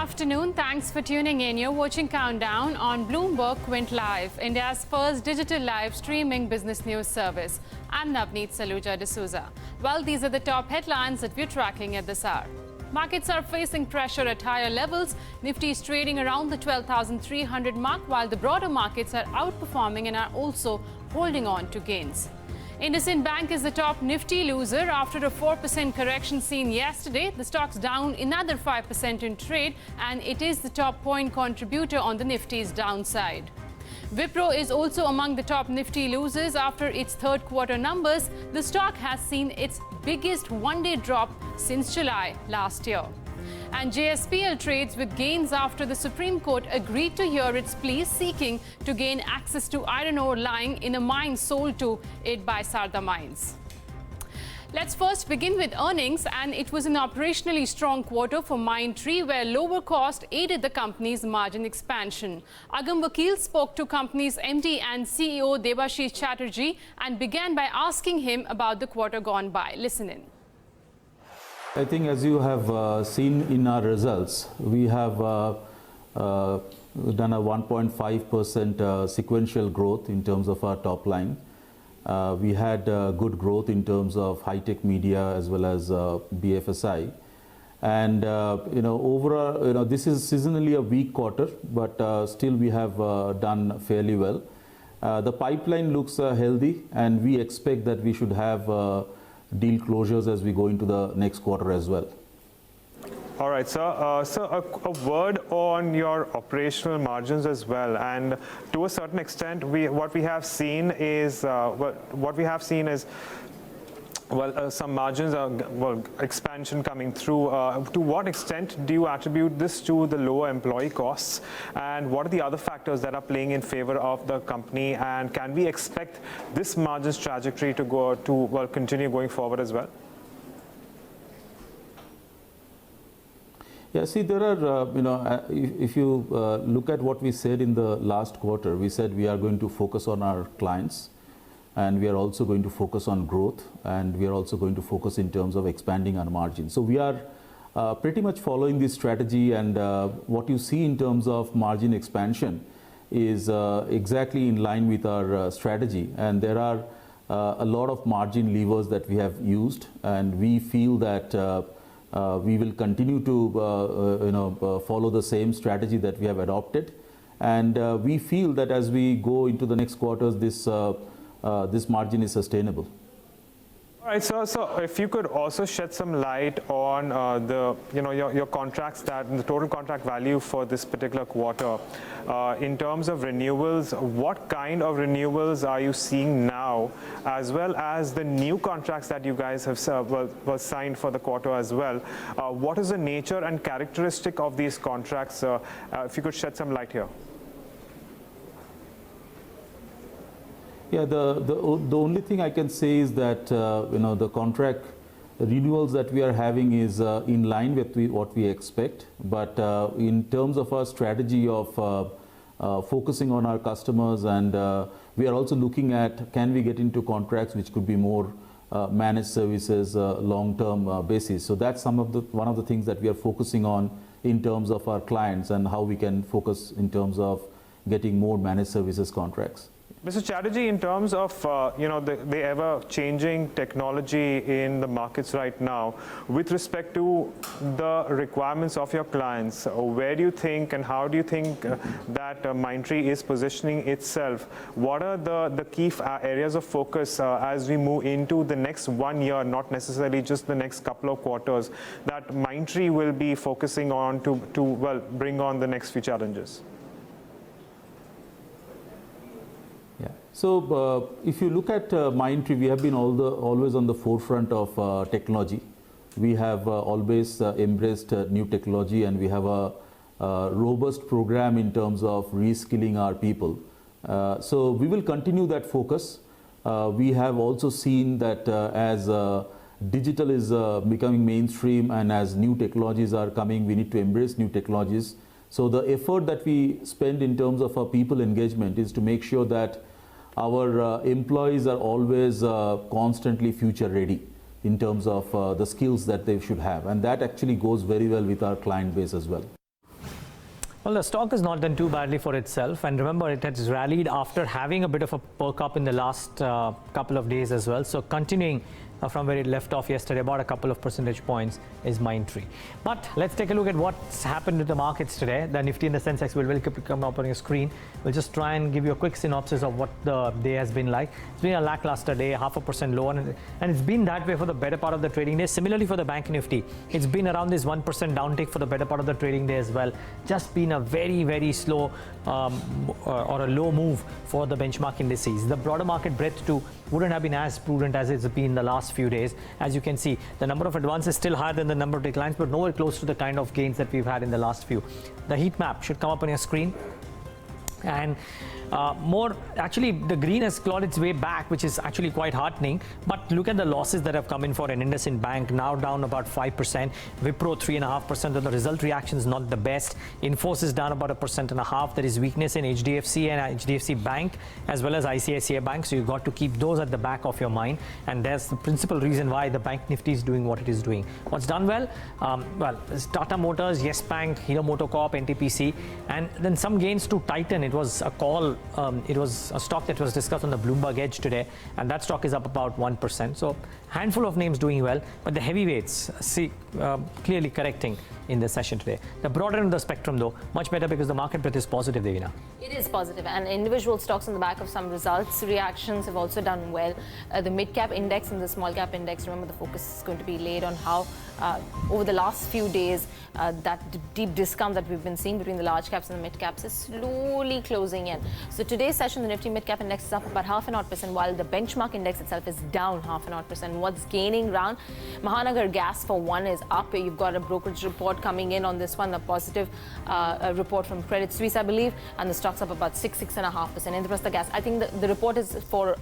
afternoon. Thanks for tuning in. You're watching Countdown on BloombergQuint Live, India's first digital live streaming business news service. I'm Navneet Saluja D'Souza. Well, these are the top headlines that we're tracking at this hour. Markets are facing pressure at higher levels. Nifty is trading around the 12,300 mark, while the broader markets are outperforming and are also holding on to gains. IndusInd Bank is the top Nifty loser after a 4% correction seen yesterday. The stock's down another 5% in trade, and it is the top point contributor on the Nifty's downside. Wipro is also among the top Nifty losers after its third quarter numbers. The stock has seen its biggest one-day drop since July last year. And JSPL trades with gains after the Supreme Court agreed to hear its plea seeking to gain access to iron ore lying in a mine sold to it by Sarda Mines. Let's first begin with earnings, and it was an operationally strong quarter for Mindtree, where lower cost aided the company's margin expansion. Agam Vakil spoke to company's MD and CEO Debashis Chatterjee and began by asking him about the quarter gone by. Listen in. I think as you have seen in our results, we have done a 1.5% sequential growth in terms of our top line. We had good growth in terms of high-tech media as well as BFSI. And overall, this is seasonally a weak quarter, but still we have done fairly well. The pipeline looks healthy, and we expect that we should have deal closures as we go into the next quarter as well. All right, sir. So a word on your operational margins as well, and to a certain extent, what we have seen is some margins expansion coming through. To what extent do you attribute this to the lower employee costs, and what are the other factors that are playing in favor of the company, and can we expect this margins trajectory to continue going forward as well? Yeah, see, there are, if you look at what we said in the last quarter, we said we are going to focus on our clients, and we are also going to focus on growth, and we are also going to focus in terms of expanding our margins. So we are pretty much following this strategy, and what you see in terms of margin expansion is exactly in line with our strategy. And there are a lot of margin levers that we have used, and we feel that we will continue to follow the same strategy that we have adopted. And we feel that as we go into the next quarters, this margin is sustainable. All right, so if you could also shed some light on your contracts, the total contract value for this particular quarter, in terms of renewals, what kind of renewals are you seeing now, as well as the new contracts that you guys have signed for the quarter as well? What is the nature and characteristic of these contracts? If you could shed some light here. Yeah, the only thing I can say is that the contract renewals that we are having is in line with what we expect. But in terms of our strategy of focusing on our customers, and we are also looking at can we get into contracts which could be more managed services long-term basis. So that's one of the things that we are focusing on in terms of our clients and how we can focus in terms of getting more managed services contracts. Mr. Chatterjee, in terms of the ever-changing technology in the markets right now, with respect to the requirements of your clients, where do you think and how do you think that Mindtree is positioning itself? What are the key areas of focus as we move into the next 1 year, not necessarily just the next couple of quarters, that Mindtree will be focusing on to bring on the next few challenges? So if you look at Mindtree, we have been always on the forefront of technology. We have always embraced new technology, and we have a robust program in terms of reskilling our people. So we will continue that focus. We have also seen that as digital is becoming mainstream and as new technologies are coming, we need to embrace new technologies. So the effort that we spend in terms of our people engagement is to make sure that our employees are always constantly future ready in terms of the skills that they should have, and that actually goes very well with our client base as well. Well, the stock has not done too badly for itself, and remember, it has rallied after having a bit of a perk up in the last couple of days as well. So continuing from where it left off yesterday, about a couple of percentage points is Mindtree. But let's take a look at what's happened with the markets today. The Nifty and the Sensex will come up on your screen. We'll just try and give you a quick synopsis of what the day has been like. It's been a lackluster day, 0.5% lower, and it's been that way for the better part of the trading day. Similarly for the Bank Nifty, it's been around this 1% downtick for the better part of the trading day as well. Just been a very, very slow or a low move for the benchmark indices. The broader market breadth too wouldn't have been as prudent as it's been the last few days. As you can see, the number of advances is still higher than the number of declines, but nowhere close to the kind of gains that we've had in the last few. The heat map should come up on your screen. And actually the green has clawed its way back, which is actually quite heartening. But look at the losses that have come in for an IndusInd Bank, now down about 5%, Wipro 3.5%, and the result reaction is not the best. Infosys down about 1.5%. There is weakness in HDFC and HDFC Bank as well as ICICI Bank, so you've got to keep those at the back of your mind, and that's the principal reason why the Bank Nifty is doing what it is doing. What's done well? Well, Tata Motors, Yes Bank, Hero MotoCorp, NTPC, and then some gains to Titan. It was a call. It was a stock that was discussed on the Bloomberg Edge today, and that stock is up about 1%. So handful of names doing well, but the heavyweights clearly correcting in the session today. The broader end of the spectrum, though, much better because the market breadth is positive, Devina. It is positive, and individual stocks on the back of some results reactions have also done well. The mid-cap index and the small-cap index, remember the focus is going to be laid on how over the last few days that deep discount that we've been seeing between the large caps and the mid caps is slowly closing in. So today's session, the Nifty mid-cap index is up about 0.5%, while the benchmark index itself is down 0.5%. What's gaining ground? Mahanagar Gas for one is up. You've got a brokerage report coming in on this one, a positive report from Credit Suisse, I believe, and the stock's up about 6.5%. Indraprastha Gas, I think the report is for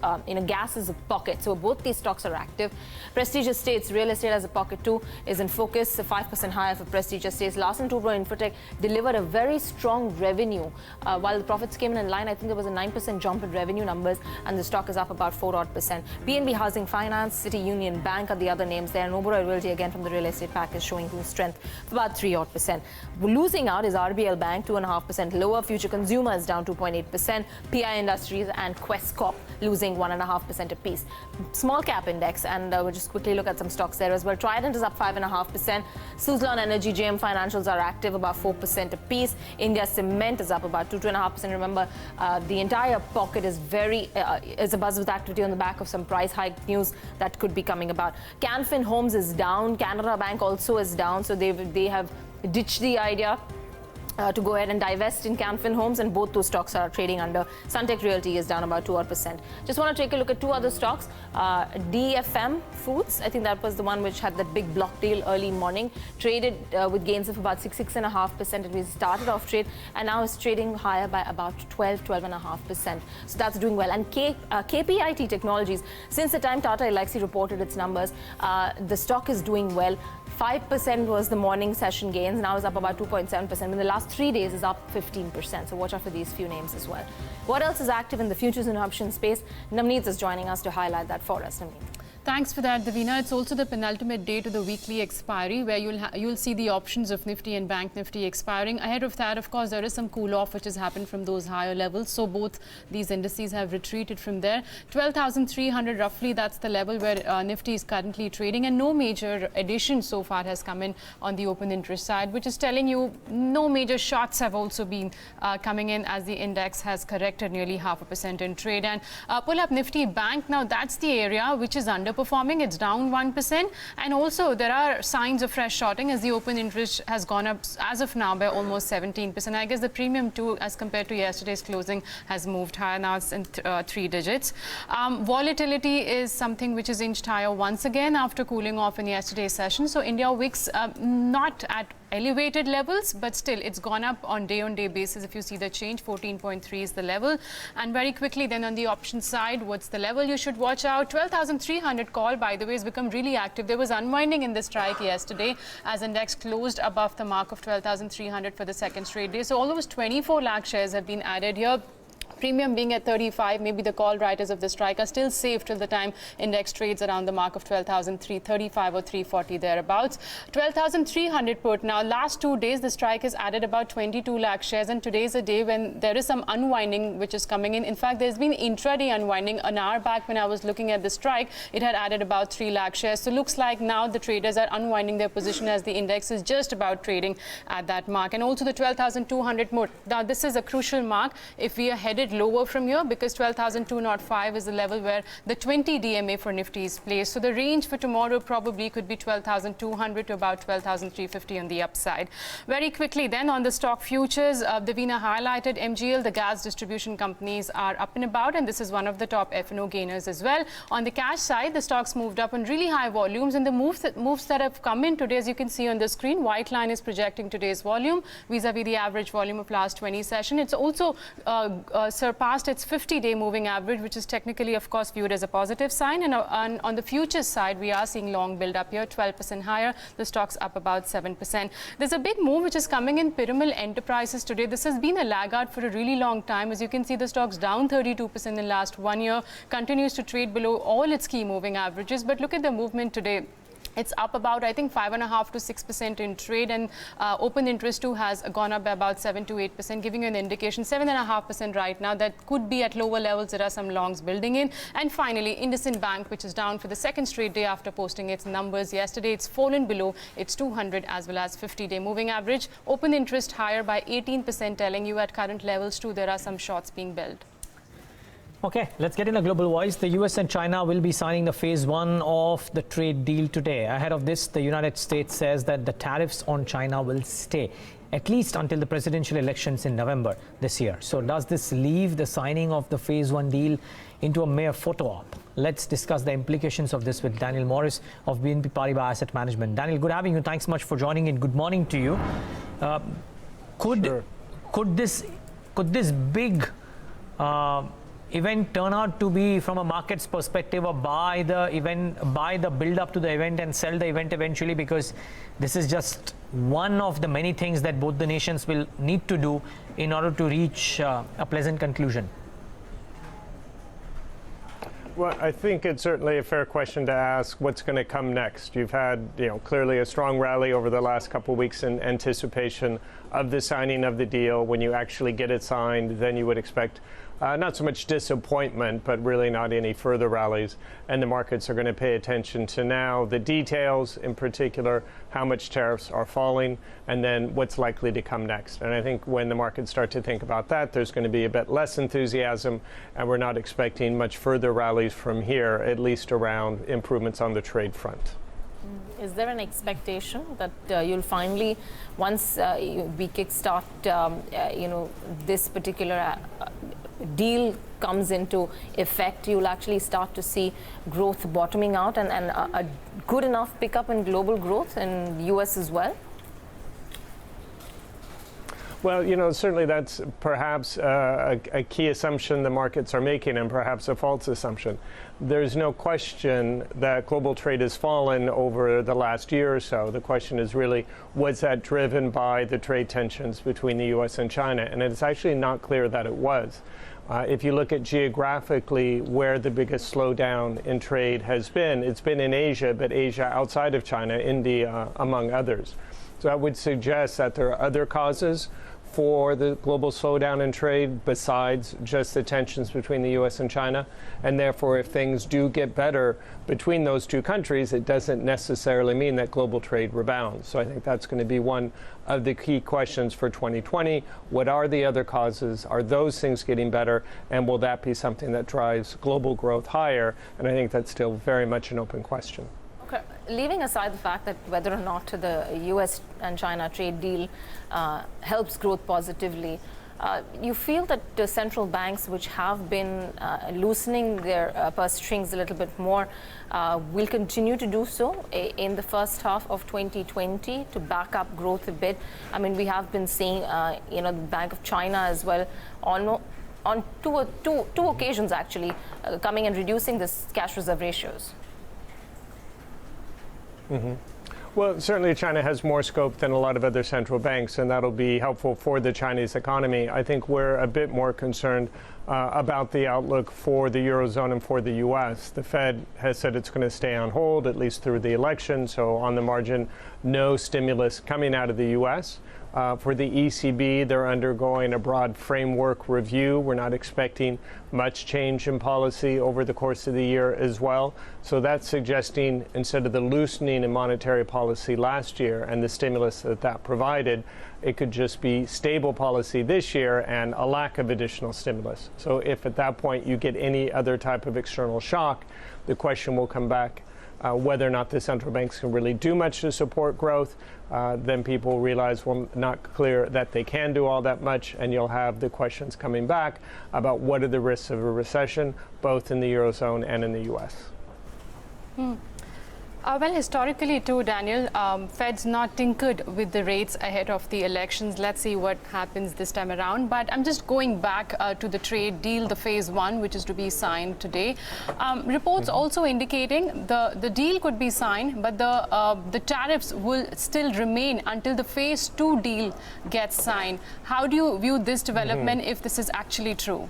gas is a pocket, so both these stocks are active. Prestige Estates, real estate as a pocket too, is in focus, 5% higher for Prestige Estates. Larsen & Toubro Infotech delivered a very strong revenue. While the profits came in line, I think there was a 9% jump in revenue numbers, and the stock is up about 4%. PNB Housing Finance, City Union Bank are the other names there. Oberoi Realty, again from the real estate pack, is showing strength for about 3%. Losing out is RBL Bank, 2.5% lower. Future Consumers down 2.8%. PI Industries and Quest Corp losing 1.5% apiece. Small cap index, and we'll just quickly look at some stocks there as well. Trident is up 5.5%. Suzlon Energy, JM Financials are active, about 4% apiece. India Cement is up about 2.5%. Remember, the entire pocket is is abuzz with activity on the back of some price hike news that could be coming about. Canfin Homes is down. Canara Bank also is down. So they have ditched the idea to go ahead and divest in Canfin Homes, and both those stocks are trading under. Suntec Realty is down about 2%. Just want to take a look at two other stocks. DFM Foods, I think that was the one which had that big block deal early morning, traded with gains of about 6.5%. It started off trade and now is trading higher by about 12.5%. So that's doing well. And KPIT Technologies, since the time Tata Elxsi reported its numbers, the stock is doing well. 5% was the morning session gains, now is up about 2.7%. In the last 3 days is up 15%. So watch out for these few names as well. What else is active in the futures and options space? Navneet is joining us to highlight that for us. Navneet. Thanks for that, Davina. It's also the penultimate day to the weekly expiry, where you'll see the options of Nifty and Bank Nifty expiring. Ahead of that, of course, there is some cool off which has happened from those higher levels. So both these indices have retreated from there. 12,300 roughly, that's the level where Nifty is currently trading, and no major addition so far has come in on the open interest side, which is telling you no major shots have also been coming in as the index has corrected nearly 0.5% in trade. And pull up Nifty Bank, now that's the area which is underperforming. It's down 1%, and also there are signs of fresh shorting as the open interest has gone up as of now by almost 17%. I guess the premium too, as compared to yesterday's closing, has moved higher. Now it's in 3 digits. Volatility is something which is inched higher once again after cooling off in yesterday's session. So India Wix not at elevated levels, but still it's gone up on day-on-day basis. If you see the change, 14.3 is the level. And very quickly then on the option side, what's the level you should watch out? 12,300 call, by the way, has become really active. There was unwinding in the strike yesterday as index closed above the mark of 12,300 for the second straight day. So almost 24 lakh shares have been added here. Premium being at 35, maybe the call writers of the strike are still safe till the time index trades around the mark of 12,335 or 340 thereabouts. 12,300 put. Now, last 2 days, the strike has added about 22 lakh shares, and today's a day when there is some unwinding which is coming in. In fact, there's been intraday unwinding. An hour back when I was looking at the strike, it had added about 3 lakh shares. So looks like now the traders are unwinding their position as the index is just about trading at that mark. And also the 12,200 more. Now, this is a crucial mark if we are headed lower from here, because 12,205 is the level where the 20 DMA for Nifty is placed. So the range for tomorrow probably could be 12,200 to about 12,350 on the upside. Very quickly then on the stock futures, Davina highlighted MGL, the gas distribution companies are up and about, and this is one of the top F&O gainers as well. On the cash side, the stocks moved up on really high volumes, and the moves that have come in today, as you can see on the screen, white line is projecting today's volume vis-a-vis the average volume of last 20 session. It's also surpassed its 50-day moving average, which is technically, of course, viewed as a positive sign. And on the futures side, we are seeing long build up here, 12% higher. The stock's up about 7%. There's a big move which is coming in Piramal Enterprises today. This has been a laggard for a really long time. As you can see, the stock's down 32% in the last 1 year, continues to trade below all its key moving averages. But look at the movement today. It's up about, I think, 5.5% to 6% in trade, and open interest too has gone up by about 7 to 8%, giving you an indication 7.5% right now. That could be at lower levels. There are some longs building in. And finally, IndusInd Bank, which is down for the second straight day after posting its numbers yesterday. It's fallen below its 200 as well as 50-day moving average. Open interest higher by 18%, telling you at current levels too there are some shorts being built. Okay, let's get in a global voice. The US and China will be signing the phase 1 of the trade deal today. Ahead of this, the United States says that the tariffs on China will stay at least until the presidential elections in November this year. So does this leave the signing of the phase 1 deal into a mere photo op? Let's discuss the implications of this with Daniel Morris of BNP Paribas Asset Management. Daniel, good having you. Thanks much for joining in. Good morning to you. Could this big event turn out to be, from a market's perspective, or buy the build up to the event and sell the event eventually, because this is just one of the many things that both the nations will need to do in order to reach a pleasant conclusion? Well, I think it's certainly a fair question to ask what's going to come next. You've had, clearly a strong rally over the last couple of weeks in anticipation of the signing of the deal. When you actually get it signed, then you would expect not so much disappointment, but really not any further rallies. And the markets are going to pay attention to now the details, in particular, how much tariffs are falling, and then what's likely to come next. And I think when the markets start to think about that, there's going to be a bit less enthusiasm, and we're not expecting much further rallies from here, at least around improvements on the trade front. Is there an expectation that you'll finally, once we kickstart, this particular deal comes into effect, you'll actually start to see growth bottoming out and a good enough pickup in global growth in the US as well? Well, certainly that's perhaps a key assumption the markets are making, and perhaps a false assumption. There's no question that global trade has fallen over the last year or so. The question is really, was that driven by the trade tensions between the US and China? And it's actually not clear that it was. If you look at geographically where the biggest slowdown in trade has been, it's been in Asia, but Asia outside of China, India, among others. So I would suggest that there are other causes for the global slowdown in trade besides just the tensions between the US and China. And therefore, if things do get better between those two countries, it doesn't necessarily mean that global trade rebounds. So I think that's going to be one of the key questions for 2020. What are the other causes? Are those things getting better? And will that be something that drives global growth higher? And I think that's still very much an open question. Leaving aside the fact that whether or not the US and China trade deal helps growth positively, you feel that the central banks, which have been loosening their purse strings a little bit more, will continue to do so in the first half of 2020 to back up growth a bit? I mean, we have been seeing, the Bank of China as well on two occasions actually coming and reducing this cash reserve ratios. Mm-hmm. Well, certainly China has more scope than a lot of other central banks, and that'll be helpful for the Chinese economy. I think we're a bit more concerned about the outlook for the Eurozone and for the U.S. The Fed has said it's going to stay on hold, at least through the election, so on the margin, no stimulus coming out of the U.S. For the ECB, they're undergoing a broad framework review. We're not expecting much change in policy over the course of the year as well. So that's suggesting instead of the loosening in monetary policy last year and the stimulus that provided, it could just be stable policy this year and a lack of additional stimulus. So if at that point you get any other type of external shock, the question will come back whether or not the central banks can really do much to support growth. Then people realize, well, not clear that they can do all that much, and you'll have the questions coming back about what are the risks of a recession, both in the Eurozone and in the U.S. Well, historically too, Daniel, Fed's not tinkered with the rates ahead of the elections. Let's see what happens this time around. But I'm just going back to the trade deal, the phase 1, which is to be signed today. Reports also indicating the deal could be signed, but the tariffs will still remain until the phase 2 deal gets signed. How do you view this development if this is actually true?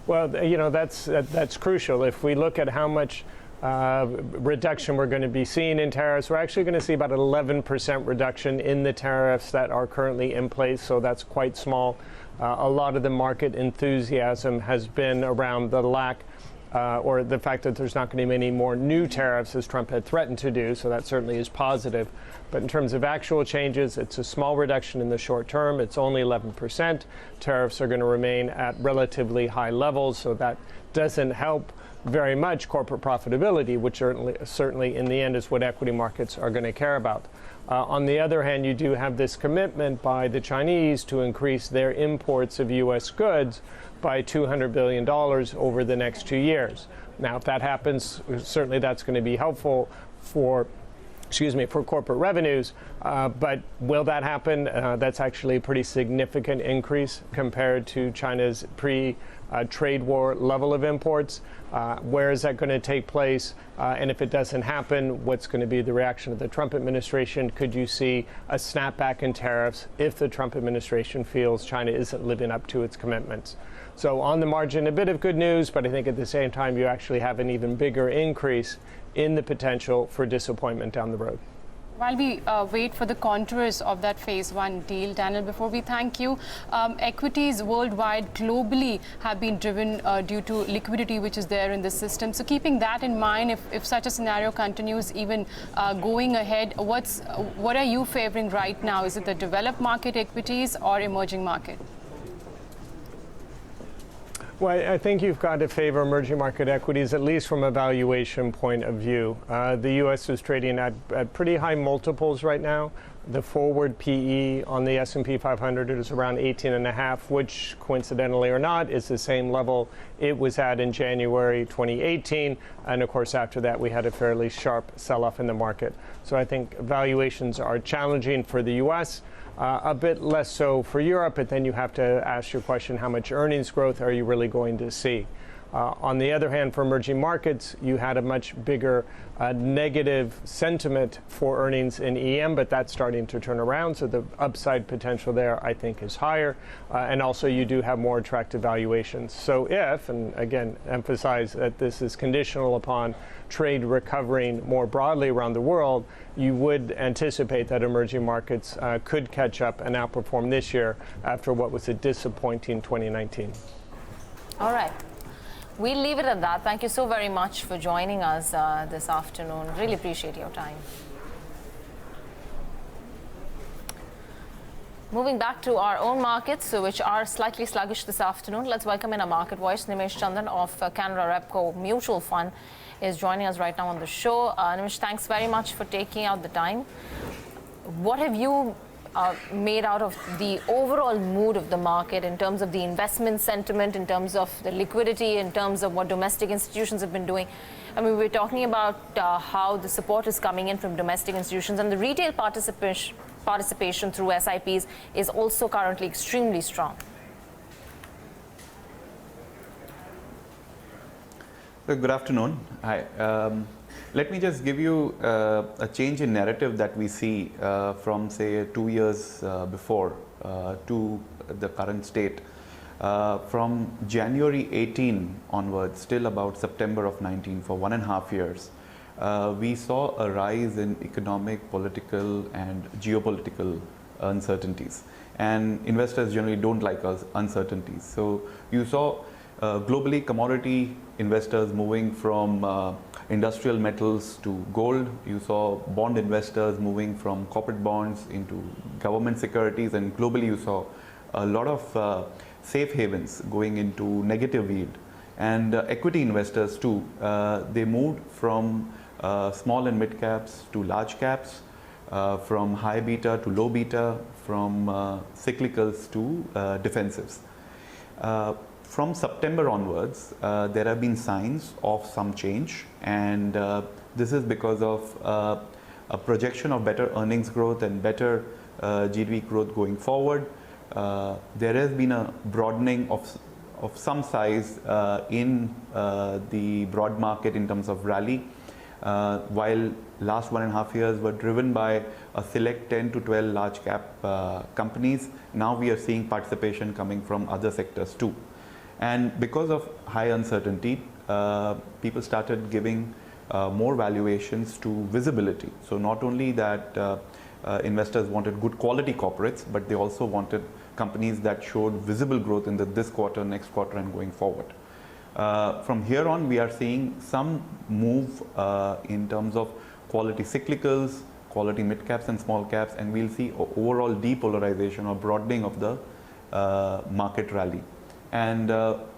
Well, you know, that's crucial. If we look at how much reduction we're going to be seeing in tariffs, we're actually going to see about an 11% reduction in the tariffs that are currently in place, so that's quite small. A lot of the market enthusiasm has been around the lack or the fact that there's not going to be any more new tariffs as Trump had threatened to do, so that certainly is positive. But in terms of actual changes, it's a small reduction in the short term. It's only 11%. Tariffs are going to remain at relatively high levels, so that doesn't help very much corporate profitability, which certainly in the end is what equity markets are going to care about. On the other hand, you do have this commitment by the Chinese to increase their imports of U.S. goods by $200 billion over the next 2 years. Now, if that happens, certainly that's going to be helpful for corporate revenues. But will that happen? That's actually a pretty significant increase compared to China's pre-trade war level of imports. Where is that going to take place? And if it doesn't happen, what's going to be the reaction of the Trump administration? Could you see a snapback in tariffs if the Trump administration feels China isn't living up to its commitments? So on the margin, a bit of good news, but I think at the same time, you actually have an even bigger increase in the potential for disappointment down the road. While we wait for the contours of that phase 1 deal, Daniel, before we thank you, equities worldwide globally have been driven due to liquidity which is there in the system. So keeping that in mind, if such a scenario continues even going ahead, what are you favoring right now? Is it the developed market equities or emerging market? Well, I think you've got to favor emerging market equities, at least from a valuation point of view. The U.S. is trading at pretty high multiples right now. The forward PE on the S&P 500 is around 18.5, which, coincidentally or not, is the same level it was at in January 2018. And of course, after that, we had a fairly sharp sell-off in the market. So I think valuations are challenging for the U.S., a bit less so for Europe, but then you have to ask your question, how much earnings growth are you really going to see? On the other hand, for emerging markets, you had a much bigger negative sentiment for earnings in EM, but that's starting to turn around. So the upside potential there, I think, is higher. And also, you do have more attractive valuations. So if, and again, emphasize that this is conditional upon trade recovering more broadly around the world, you would anticipate that emerging markets could catch up and outperform this year after what was a disappointing 2019. All right. We'll leave it at that. Thank you so very much for joining us this afternoon. Really appreciate your time. Moving back to our own markets, which are slightly sluggish this afternoon, let's welcome in our market voice, Nimesh Chandan of Canara Robeco Mutual Fund is joining us right now on the show. Nimesh, thanks very much for taking out the time. What have you made out of the overall mood of the market in terms of the investment sentiment, in terms of the liquidity, in terms of what domestic institutions have been doing? I mean, we're talking about how the support is coming in from domestic institutions, and the retail participation through SIPs is also currently extremely strong. Good afternoon. Hi. Let me just give you a change in narrative that we see from say 2 years before to the current state. From January 18 onwards, till about September of 19, for 1.5 years, we saw a rise in economic, political and geopolitical uncertainties. And investors generally don't like uncertainties. So you saw globally commodity investors moving from industrial metals to gold. You saw bond investors moving from corporate bonds into government securities, and globally you saw a lot of safe havens going into negative yield. And equity investors too, they moved from small and mid caps to large caps, from high beta to low beta, from cyclicals to defensives. From September onwards, there have been signs of some change, and this is because of a projection of better earnings growth and better GDP growth going forward. There has been a broadening of some size in the broad market in terms of rally. While last 1.5 years were driven by a select 10 to 12 large cap companies, now we are seeing participation coming from other sectors too. And because of high uncertainty, people started giving more valuations to visibility. So not only that investors wanted good quality corporates, but they also wanted companies that showed visible growth in this quarter, next quarter and going forward. From here on, we are seeing some move in terms of quality cyclicals, quality mid caps and small caps, and we'll see overall depolarization or broadening of the market rally. And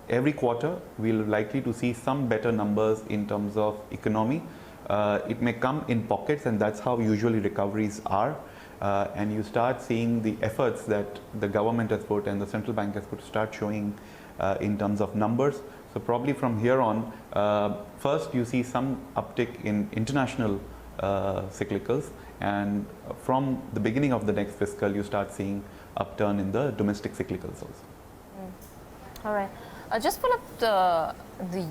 every quarter, we're likely to see some better numbers in terms of economy. It may come in pockets, and that's how usually recoveries are. And you start seeing the efforts that the government has put and the central bank has put start showing in terms of numbers. So probably from here on, first you see some uptick in international cyclicals, and from the beginning of the next fiscal, you start seeing upturn in the domestic cyclicals also. All right. Just pull up the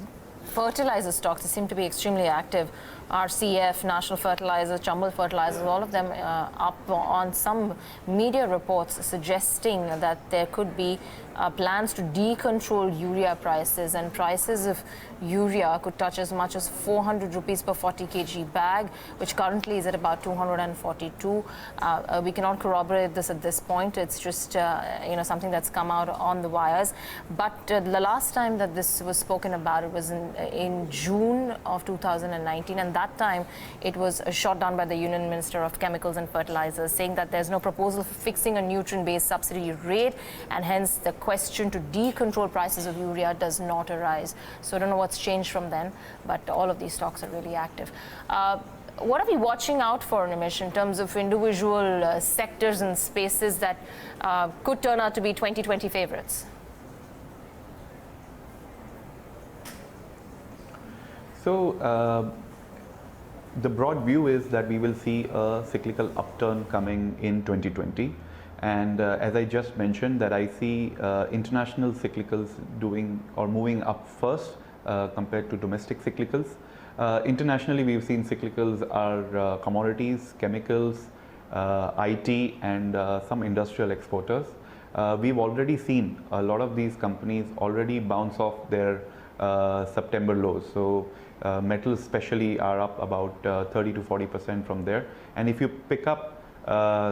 fertilizer stocks. They seem to be extremely active. RCF, National Fertilizer, Chambal Fertilizers, all of them up on some media reports suggesting that there could be plans to decontrol urea prices, and prices of urea could touch as much as 400 rupees per 40 kg bag, which currently is at about 242. We cannot corroborate this at this point. It's just something that's come out on the wires. But the last time that this was spoken about, it was in June of 2019, and that time it was shot down by the Union Minister of Chemicals and Fertilizers, saying that there's no proposal for fixing a nutrient-based subsidy rate, and hence the question to decontrol prices of urea does not arise. So I don't know what's changed from then, but all of these stocks are really active. What are we watching out for, Nimesh, in terms of individual sectors and spaces that could turn out to be 2020 favorites? So the broad view is that we will see a cyclical upturn coming in 2020. And as I just mentioned, that I see international cyclicals doing or moving up first compared to domestic cyclicals. Internationally, we've seen cyclicals are commodities, chemicals, IT, and some industrial exporters. We've already seen a lot of these companies already bounce off their September lows. So metals especially are up about 30 to 40% from there. And if you pick up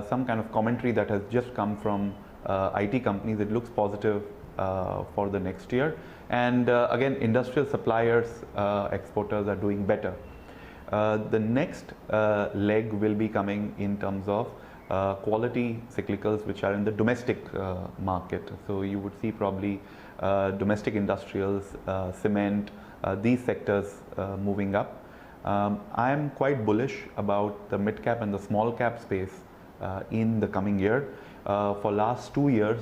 some kind of commentary that has just come from IT companies, it looks positive for the next year. And again, industrial suppliers, exporters are doing better. The next leg will be coming in terms of quality cyclicals, which are in the domestic market. So you would see probably domestic industrials, cement, these sectors moving up. I am quite bullish about the mid cap and the small cap space in the coming year. For last 2 years,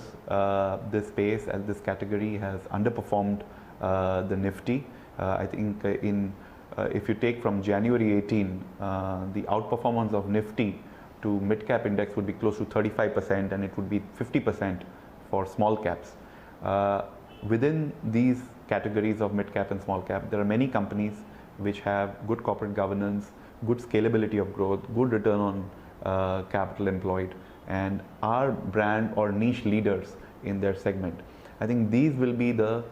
this space and this category has underperformed the Nifty. I think if you take from January 18, the outperformance of Nifty to mid cap index would be close to 35%, and it would be 50% for small caps. Within these categories of mid cap and small cap, there are many companies which have good corporate governance, good scalability of growth, good return on capital employed, and are brand or niche leaders in their segment. I think these will be the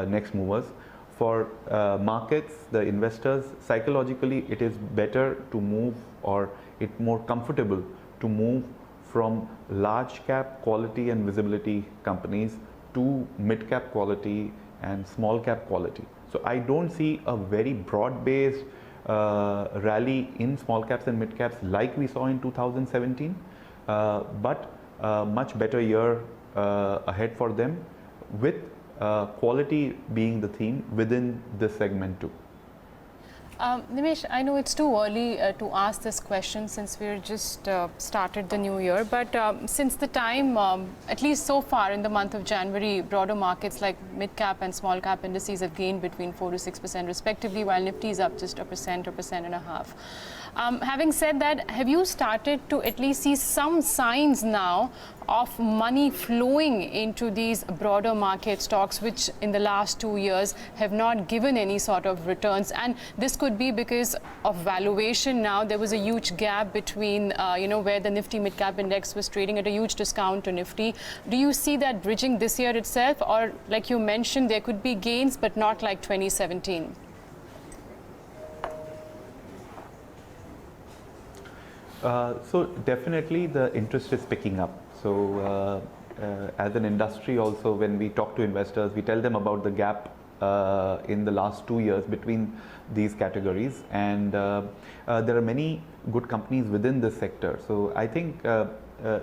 next movers. For markets, the investors, psychologically it is better to move, or it's more comfortable to move from large cap quality and visibility companies to mid cap quality and small cap quality. So I don't see a very broad based rally in small caps and mid caps like we saw in 2017, but a much better year ahead for them, with quality being the theme within this segment too. Nimesh, I know it's too early to ask this question since we're just started the new year, but since the time, at least so far in the month of January, broader markets like mid-cap and small-cap indices have gained between 4 to 6% respectively, while Nifty is up just 1% or 1.5%. Having said that, have you started to at least see some signs now of money flowing into these broader market stocks, which in the last 2 years have not given any sort of returns? And this could be because of valuation now. There was a huge gap between, where the Nifty mid-cap index was trading at a huge discount to Nifty. Do you see that bridging this year itself? Or like you mentioned, there could be gains, but not like 2017? So definitely the interest is picking up. So as an industry also, when we talk to investors, we tell them about the gap in the last 2 years between these categories, and there are many good companies within this sector. So I think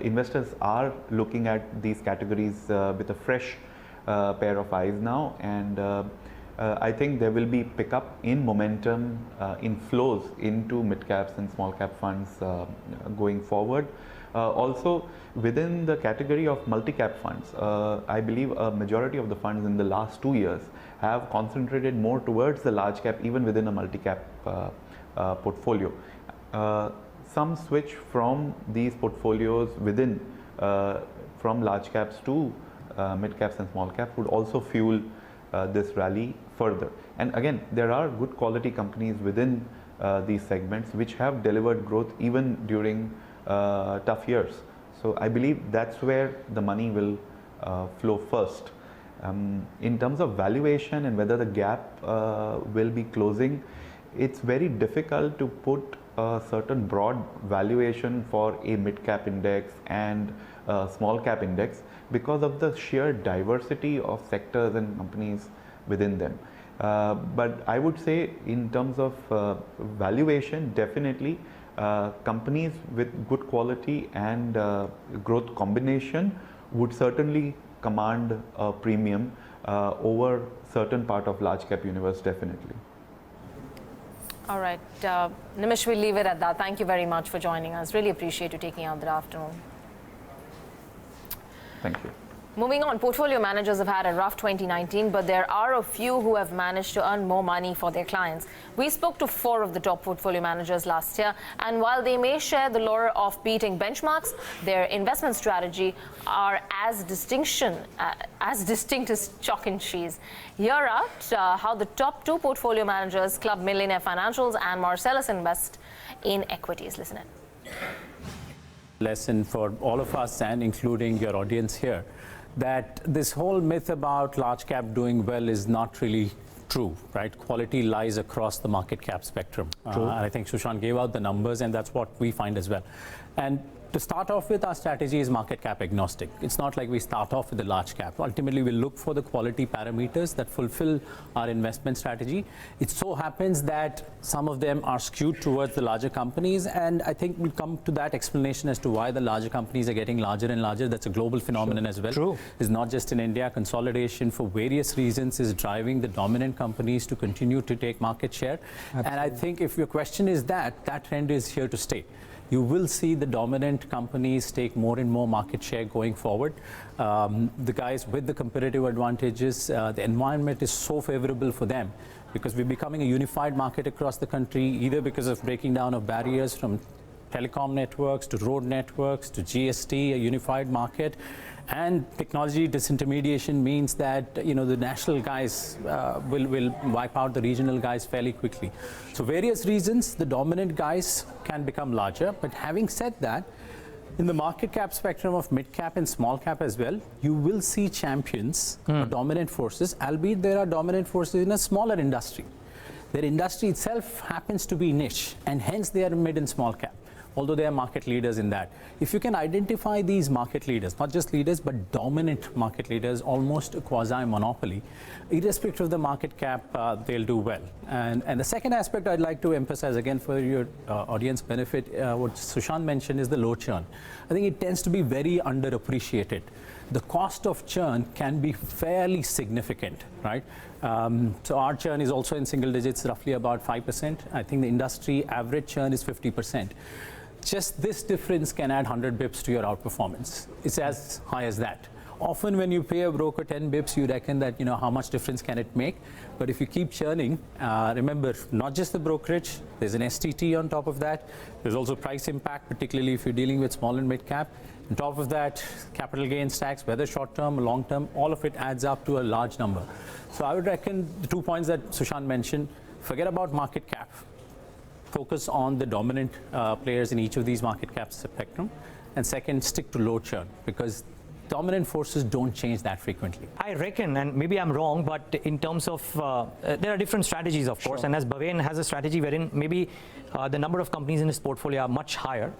investors are looking at these categories with a fresh pair of eyes now, and I think there will be pickup in momentum in flows into mid caps and small cap funds going forward. Also within the category of multi-cap funds, I believe a majority of the funds in the last 2 years have concentrated more towards the large cap, even within a multi-cap portfolio. Some switch from these portfolios within from large caps to mid caps and small caps would also fuel this rally further. And again, there are good quality companies within these segments which have delivered growth even during tough years. So I believe that's where the money will flow first. In terms of valuation and whether the gap will be closing, it's very difficult to put a certain broad valuation for a mid cap index and a small cap index because of the sheer diversity of sectors and companies within them. But I would say in terms of valuation, definitely companies with good quality and growth combination would certainly command a premium over certain part of large cap universe, definitely. All right, Nimesh, we'll leave it at that. Thank you very much for joining us. Really appreciate you taking out the afternoon. Thank you. Moving on, portfolio managers have had a rough 2019, but there are a few who have managed to earn more money for their clients. We spoke to 4 of the top portfolio managers last year, and while they may share the lure of beating benchmarks, their investment strategy are as distinct as chalk and cheese. Here are how the top 2 portfolio managers, Club Millionaire Financials and Marcellus, invest in equities. Listen in. Lesson for all of us, and including your audience here, that this whole myth about large cap doing well is not really true, right? Quality lies across the market cap spectrum. And I think Sushant gave out the numbers, and that's what we find as well. And to start off with, our strategy is market cap agnostic. It's not like we start off with the large cap. Ultimately, we look for the quality parameters that fulfill our investment strategy. It so happens that some of them are skewed towards the larger companies, and I think we'll come to that explanation as to why the larger companies are getting larger and larger. That's a global phenomenon as well. True. It's not just in India. Consolidation for various reasons is driving the dominant companies to continue to take market share. Absolutely. And I think if your question is that trend is here to stay. You will see the dominant companies take more and more market share going forward. The guys with the competitive advantages, the environment is so favorable for them because we're becoming a unified market across the country, either because of breaking down of barriers from telecom networks to road networks to GST, a unified market. And technology disintermediation means that the national guys will wipe out the regional guys fairly quickly. So various reasons, the dominant guys can become larger. But having said that, in the market cap spectrum of mid cap and small cap as well, you will see champions or dominant forces, albeit there are dominant forces in a smaller industry. Their industry itself happens to be niche, and hence they are mid and small cap, although they are market leaders in that. If you can identify these market leaders, not just leaders, but dominant market leaders, almost a quasi-monopoly, irrespective of the market cap, they'll do well. And the second aspect I'd like to emphasize, again, for your audience benefit, what Sushant mentioned is the low churn. I think it tends to be very underappreciated. The cost of churn can be fairly significant, right? So our churn is also in single digits, roughly about 5%. I think the industry average churn is 50%. Just this difference can add 100 bips to your outperformance. It's as high as that. Often when you pay a broker 10 bips, you reckon that, how much difference can it make? But if you keep churning, remember, not just the brokerage, there's an STT on top of that. There's also price impact, particularly if you're dealing with small and mid cap. On top of that, capital gains tax, whether short term or long term, all of it adds up to a large number. So I would reckon the 2 points that Sushant mentioned, forget about market cap. Focus on the dominant players in each of these market cap spectrum. And second, stick to low churn, because dominant forces don't change that frequently. I reckon, and maybe I'm wrong, but in terms of, there are different strategies, of course, and as Bhaven has a strategy wherein maybe the number of companies in his portfolio are much higher.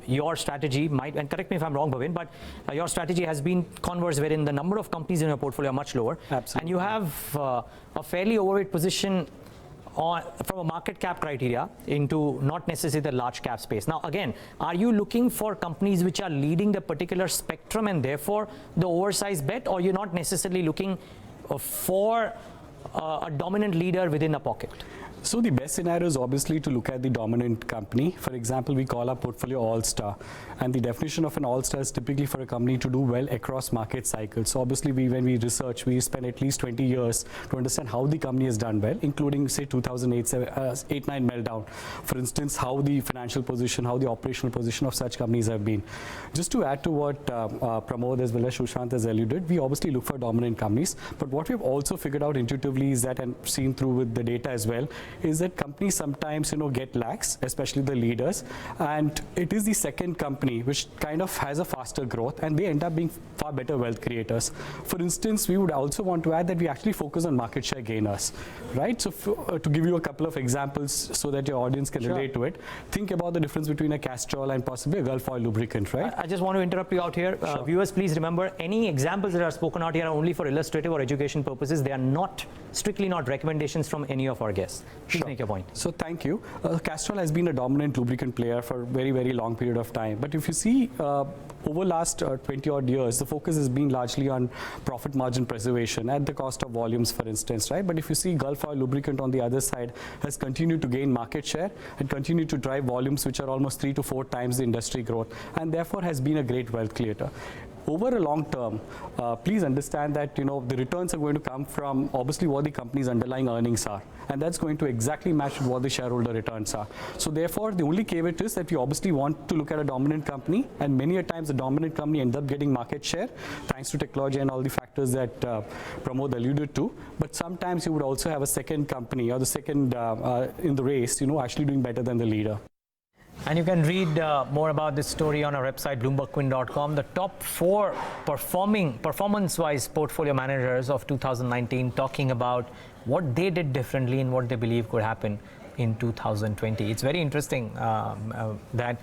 Your strategy might, and correct me if I'm wrong, Bhaven, but your strategy has been converse, wherein the number of companies in your portfolio are much lower. Absolutely. And you have a fairly overweight position from a market cap criteria into not necessarily the large cap space. Now, again, are you looking for companies which are leading the particular spectrum and therefore the oversized bet, or you're not necessarily looking for a dominant leader within a pocket? So the best scenario is obviously to look at the dominant company. For example, we call our portfolio all-star, and the definition of an all-star is typically for a company to do well across market cycles. So obviously when we research, we spend at least 20 years to understand how the company has done well, including say 2008-9 meltdown. For instance, how the financial position, how the operational position of such companies have been. Just to add to what Pramod as well as Sushant has alluded, we obviously look for dominant companies, but what we've also figured out intuitively is that, and seen through with the data as well, is that companies sometimes get lax, especially the leaders, and it is the second company which kind of has a faster growth, and they end up being far better wealth creators. For instance, we would also want to add that we actually focus on market share gainers, right? So to give you a couple of examples so that your audience can relate to it, think about the difference between a Castrol and possibly a Gulf oil lubricant, right? I just want to interrupt you out here. Viewers, please remember, any examples that are spoken out here are only for illustrative or education purposes. They are not, strictly not recommendations from any of our guests. Please make your point. So thank you. Castrol has been a dominant lubricant player for a very, very long period of time. But if you see over last 20 odd years, the focus has been largely on profit margin preservation at the cost of volumes, for instance, right? But if you see Gulf oil lubricant on the other side has continued to gain market share and continue to drive volumes which are almost 3 to 4 times the industry growth, and therefore has been a great wealth creator. Over a long term, please understand that the returns are going to come from obviously what the company's underlying earnings are, and that's going to exactly match what the shareholder returns are. So therefore, the only caveat is that we obviously want to look at a dominant company, and many a times the dominant company ends up getting market share thanks to technology and all the factors that Pramod alluded to. But sometimes you would also have a second company or the second in the race, actually doing better than the leader. And you can read more about this story on our website, BloombergQuint.com. The top 4 performance-wise portfolio managers of 2019, talking about what they did differently and what they believe could happen in 2020. It's very interesting that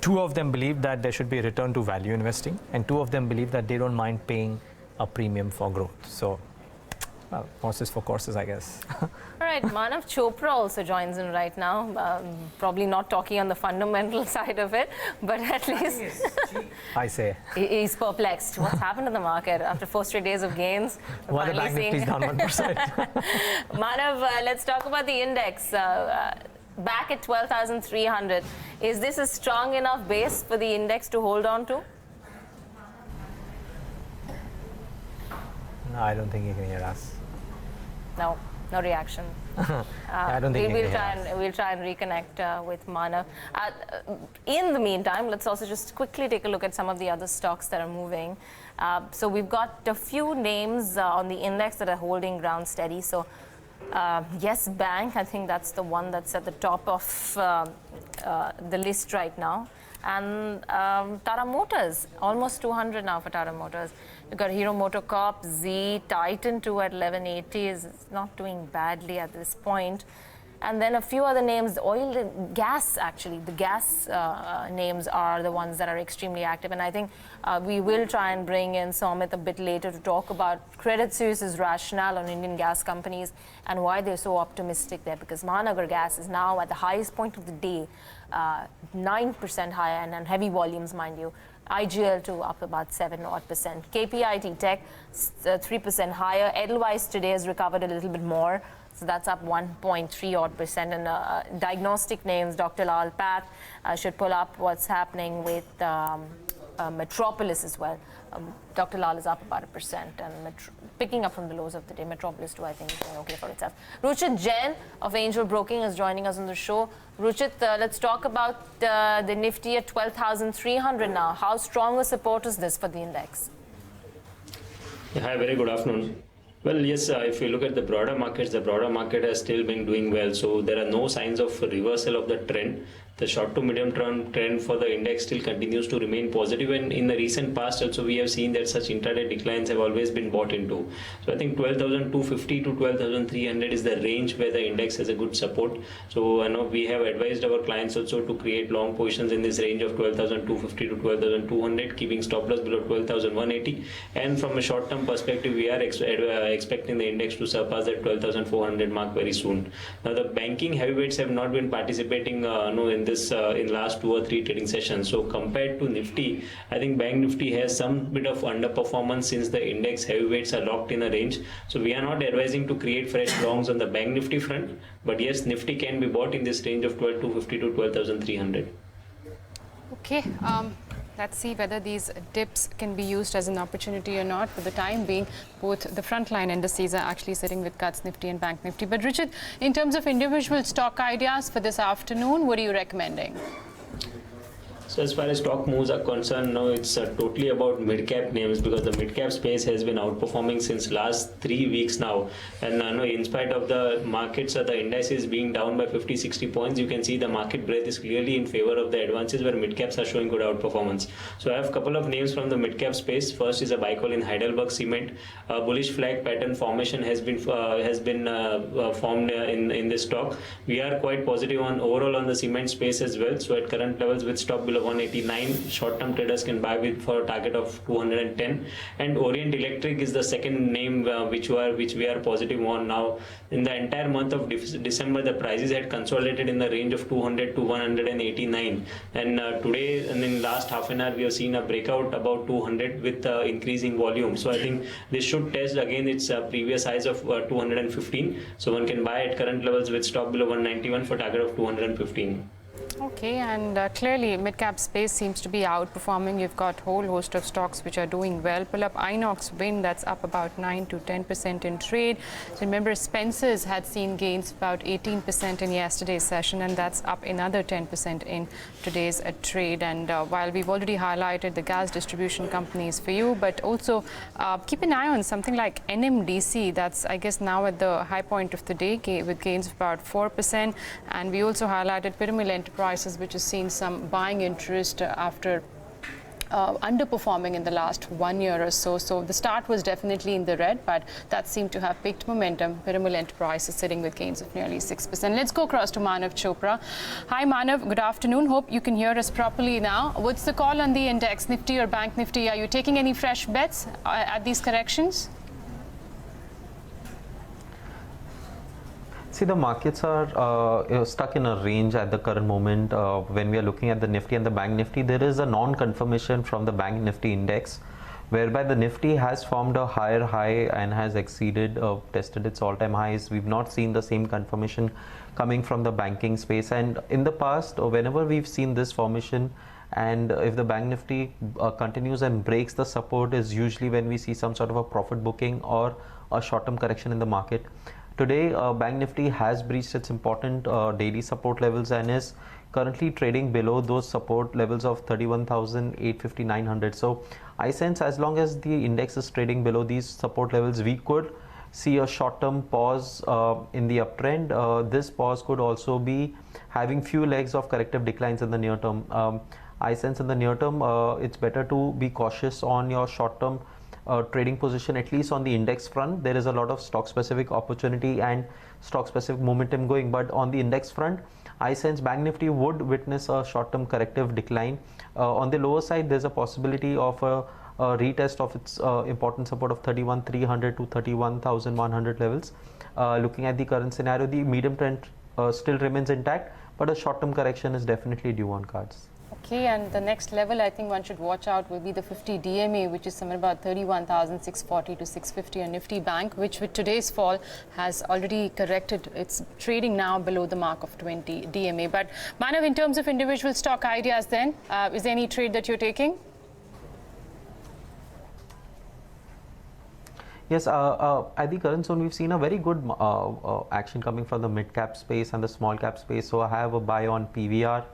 2 of them believe that there should be a return to value investing, and 2 of them believe that they don't mind paying a premium for growth. So, well, horses for courses, I guess. All right, Manav Chopra also joins in right now. Probably not talking on the fundamental side of it, but at least I say he's perplexed. What's happened to the market after 4 straight days of gains? Why the bank Nifty is down 1%? Manav, let's talk about the index. Back at 12,300. Is this a strong enough base for the index to hold on to? No, I don't think you can hear us. No. No reaction. I don't think we'll try and reconnect with Manav. In the meantime, let's also just quickly take a look at some of the other stocks that are moving. So we've got a few names on the index that are holding ground steady. So Yes Bank, I think that's the one that's at the top of the list right now. And Tata Motors, almost 200 now for Tata Motors. You've got Hero MotoCorp, Z, Titan 2 at 1180 is not doing badly at this point. And then a few other names, oil and gas actually, the gas names are the ones that are extremely active. And I think we will try and bring in Somit a bit later to talk about Credit Suisse's rationale on Indian gas companies and why they're so optimistic there, because Mahanagar Gas is now at the highest point of the day, 9% higher and on heavy volumes, mind you. IGL2 up about 7% KPIT Tech 3% higher. Edelweiss today has recovered a little bit more, so that's up 1.3%. And diagnostic names, Dr. Lal Path should pull up what's happening with Metropolis as well. Dr. Lal is up about 1% and picking up from the lows of the day. Metropolis too, I think, is doing okay for itself. Ruchit Jain of Angel Broking is joining us on the show. Ruchit, let's talk about the Nifty at 12,300 now. How strong a support is this for the index? Yeah, hi, very good afternoon. Well, yes, if you look at the broader market has still been doing well. So there are no signs of reversal of the trend. The short to medium term trend for the index still continues to remain positive, and in the recent past also we have seen that such intraday declines have always been bought into. So I think 12,250 to 12,300 is the range where the index has a good support. So I know we have advised our clients also to create long positions in this range of 12,250 to 12,200, keeping stop loss below 12,180. And from a short term perspective, we are expecting the index to surpass that 12,400 mark very soon. Now the banking heavyweights have not been participating in last 2 or 3 trading sessions. So compared to Nifty, I think Bank Nifty has some bit of underperformance since the index heavyweights are locked in a range. So we are not advising to create fresh longs on the Bank Nifty front, but yes, Nifty can be bought in this range of 12,250 to 12,300. Okay. Let's see whether these dips can be used as an opportunity or not. For the time being, both the frontline indices are actually sitting with cuts, Nifty and Bank Nifty. But Ruchit, in terms of individual stock ideas for this afternoon, what are you recommending? So as far as stock moves are concerned, now it's totally about mid-cap names, because the mid-cap space has been outperforming since last 3 weeks now. And in spite of the markets or the indices being down by 50-60 points, you can see the market breadth is clearly in favor of the advances where mid-caps are showing good outperformance. So I have a couple of names from the mid-cap space. First is a buy call in Heidelberg Cement. A bullish flag pattern formation has been formed in this stock. We are quite positive on overall on the cement space as well. So at current levels with stop below 189, short-term traders can buy with for a target of 210. And Orient Electric is the second name which we are positive on now. In the entire month of December, the prices had consolidated in the range of 200 to 189. And today, and in last half an hour, we have seen a breakout about 200 with increasing volume. So I think this should test again its previous highs of 215. So one can buy at current levels with stop below 191 for target of 215. Okay, and clearly mid-cap space seems to be outperforming. You've got a whole host of stocks which are doing well. Pull up Inox Wind, that's up about 9 to 10% in trade. So remember, Spencer's had seen gains about 18% in yesterday's session, and that's up another 10% in today's trade. And while we've already highlighted the gas distribution companies for you, but also keep an eye on something like NMDC. That's, I guess, now at the high point of the day with gains of about 4%. And we also highlighted Pyramid Enterprises, which has seen some buying interest after underperforming in the last 1 year or so. So the start was definitely in the red, but that seemed to have picked momentum. Pyramid Enterprises sitting with gains of nearly 6%. Let's go across to Manav Chopra. Hi Manav, good afternoon. Hope you can hear us properly now. What's the call on the index, Nifty or Bank Nifty? Are you taking any fresh bets at these corrections? See, the markets are stuck in a range at the current moment. When we are looking at the Nifty and the Bank Nifty, there is a non-confirmation from the Bank Nifty index, whereby the Nifty has formed a higher high and has tested its all-time highs. We've not seen the same confirmation coming from the banking space. And in the past, whenever we've seen this formation, and if the Bank Nifty continues and breaks the support, is usually when we see some sort of a profit booking or a short-term correction in the market. Today, Bank Nifty has breached its important daily support levels and is currently trading below those support levels of 31,850, 900. So I sense as long as the index is trading below these support levels, we could see a short-term pause in the uptrend. This pause could also be having few legs of corrective declines in the near term. I sense in the near term, it's better to be cautious on your short-term trading position, at least on the index front. There is a lot of stock-specific opportunity and stock-specific momentum going, but on the index front, I sense Bank Nifty would witness a short-term corrective decline. On the lower side, there's a possibility of a retest of its important support of 31,300 to 31,100 levels. Looking at the current scenario, the medium trend still remains intact, but a short-term correction is definitely due on cards. Okay, and the next level I think one should watch out will be the 50 DMA, which is somewhere about 31,640 to 650 on Nifty Bank, which with today's fall has already corrected. It's trading now below the mark of 20 DMA. But Manav, in terms of individual stock ideas then, is there any trade that you're taking? Yes, at the current zone, we've seen a very good action coming from the mid-cap space and the small-cap space. So I have a buy on PVR.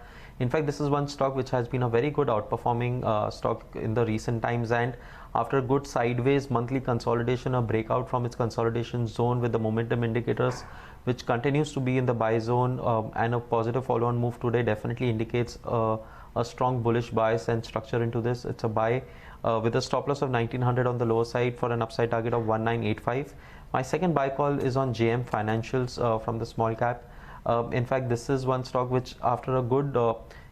In fact, this is one stock which has been a very good outperforming stock in the recent times, and after a good sideways monthly consolidation, a breakout from its consolidation zone with the momentum indicators which continues to be in the buy zone, and a positive follow-on move today definitely indicates a strong bullish bias and structure into this. It's a buy with a stop loss of 1900 on the lower side for an upside target of 1985. My second buy call is on JM Financials from the small cap. In fact, this is one stock which, after a good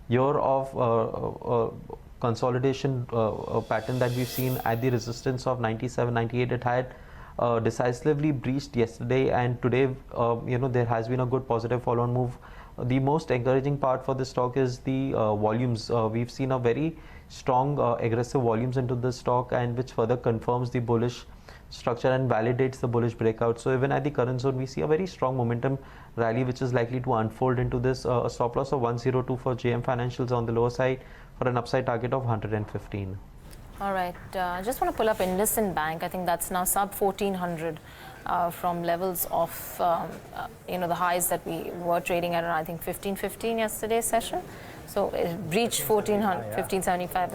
year of consolidation pattern that we've seen at the resistance of 97, 98, it had decisively breached yesterday, and today there has been a good positive follow-on move. The most encouraging part for this stock is the volumes. We've seen a very strong aggressive volumes into this stock, and which further confirms the bullish structure and validates the bullish breakout. So even at the current zone, we see a very strong momentum rally which is likely to unfold into this. A stop loss of 102 for JM Financials on the lower side for an upside target of 115. All right, I just want to pull up IndusInd Bank. I think that's now sub 1400 from levels of the highs that we were trading at, I think 1515 yesterday's session. So it breached 1400, 1575.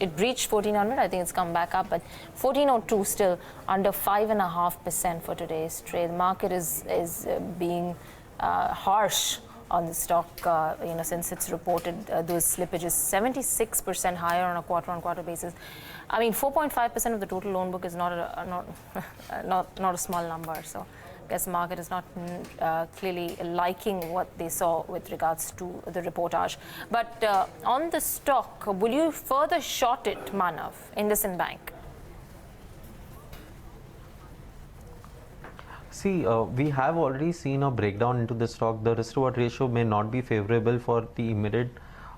It breached 1400. I think it's come back up, but 1402 still under 5.5% for today's trade. The market is being harsh on the stock, since it's reported those slippages 76% higher on a quarter-on-quarter basis. I mean, 4.5% of the total loan book is not a small number. So I guess the market is not clearly liking what they saw with regards to the reportage. But on the stock, will you further short it, Manav, IndusInd Bank? See, we have already seen a breakdown into the stock. The risk-reward ratio may not be favorable for the immediate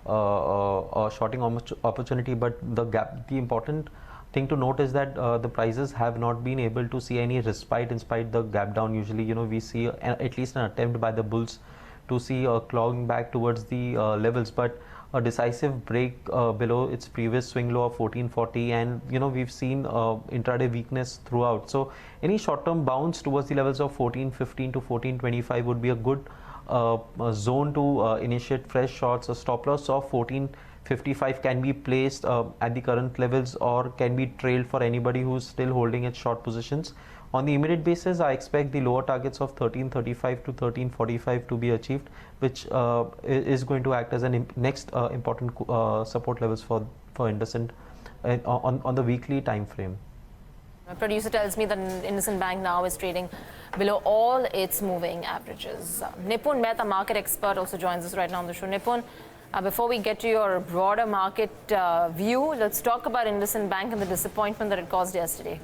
shorting opportunity, but the important thing to note is that the prices have not been able to see any respite in spite the gap down. Usually, we see at least an attempt by the bulls to see clawing back towards the levels, but a decisive break below its previous swing low of 1440, and we've seen intraday weakness throughout. So any short-term bounce towards the levels of 1415 to 1425 would be a good zone to initiate fresh shorts. A stop loss of 1455 can be placed at the current levels or can be trailed for anybody who's still holding its short positions. On the immediate basis, I expect the lower targets of 1335 to 1345 to be achieved, which is going to act as an next important support levels for IndusInd on the weekly time frame. My producer tells me that IndusInd Bank now is trading below all its moving averages. Nipun, Mehta, market expert, also joins us right now on the show. Nipun, before we get to your broader market view, let's talk about IndusInd Bank and the disappointment that it caused yesterday.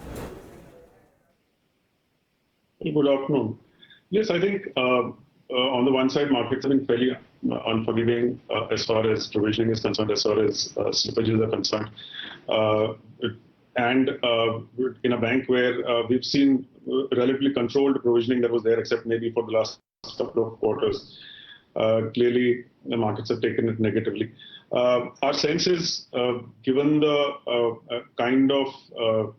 Good afternoon. Yes, I think on the one side, markets have been fairly unforgiving as far as provisioning is concerned, as far as slippages are concerned. And in a bank where we've seen relatively controlled provisioning that was there, except maybe for the last couple of quarters, clearly the markets have taken it negatively. Our sense is, given the kind of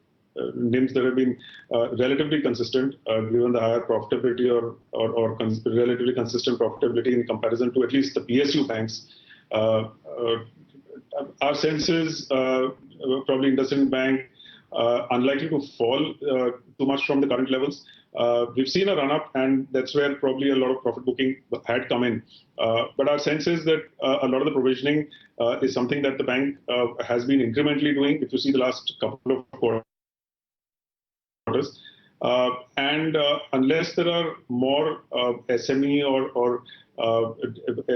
NIMs that have been relatively consistent, given the higher profitability or relatively consistent profitability in comparison to at least the PSU banks. Our sense is probably IndusInd Bank unlikely to fall too much from the current levels. We've seen a run-up, and that's where probably a lot of profit booking had come in. But our sense is that a lot of the provisioning is something that the bank has been incrementally doing, if you see the last couple of quarters. And unless there are more SME or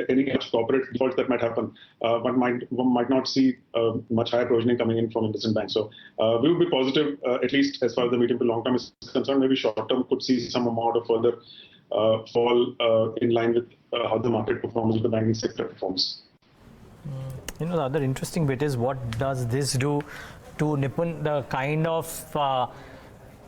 any corporate defaults that might happen, one might not see much higher provisioning coming in from IndusInd Bank. So we would be positive, at least as far as the medium to long term is concerned. Maybe short term could see some amount of further fall in line with how the market performs, the banking sector performs. You know, the other interesting bit is what does this do to Nipun, the kind of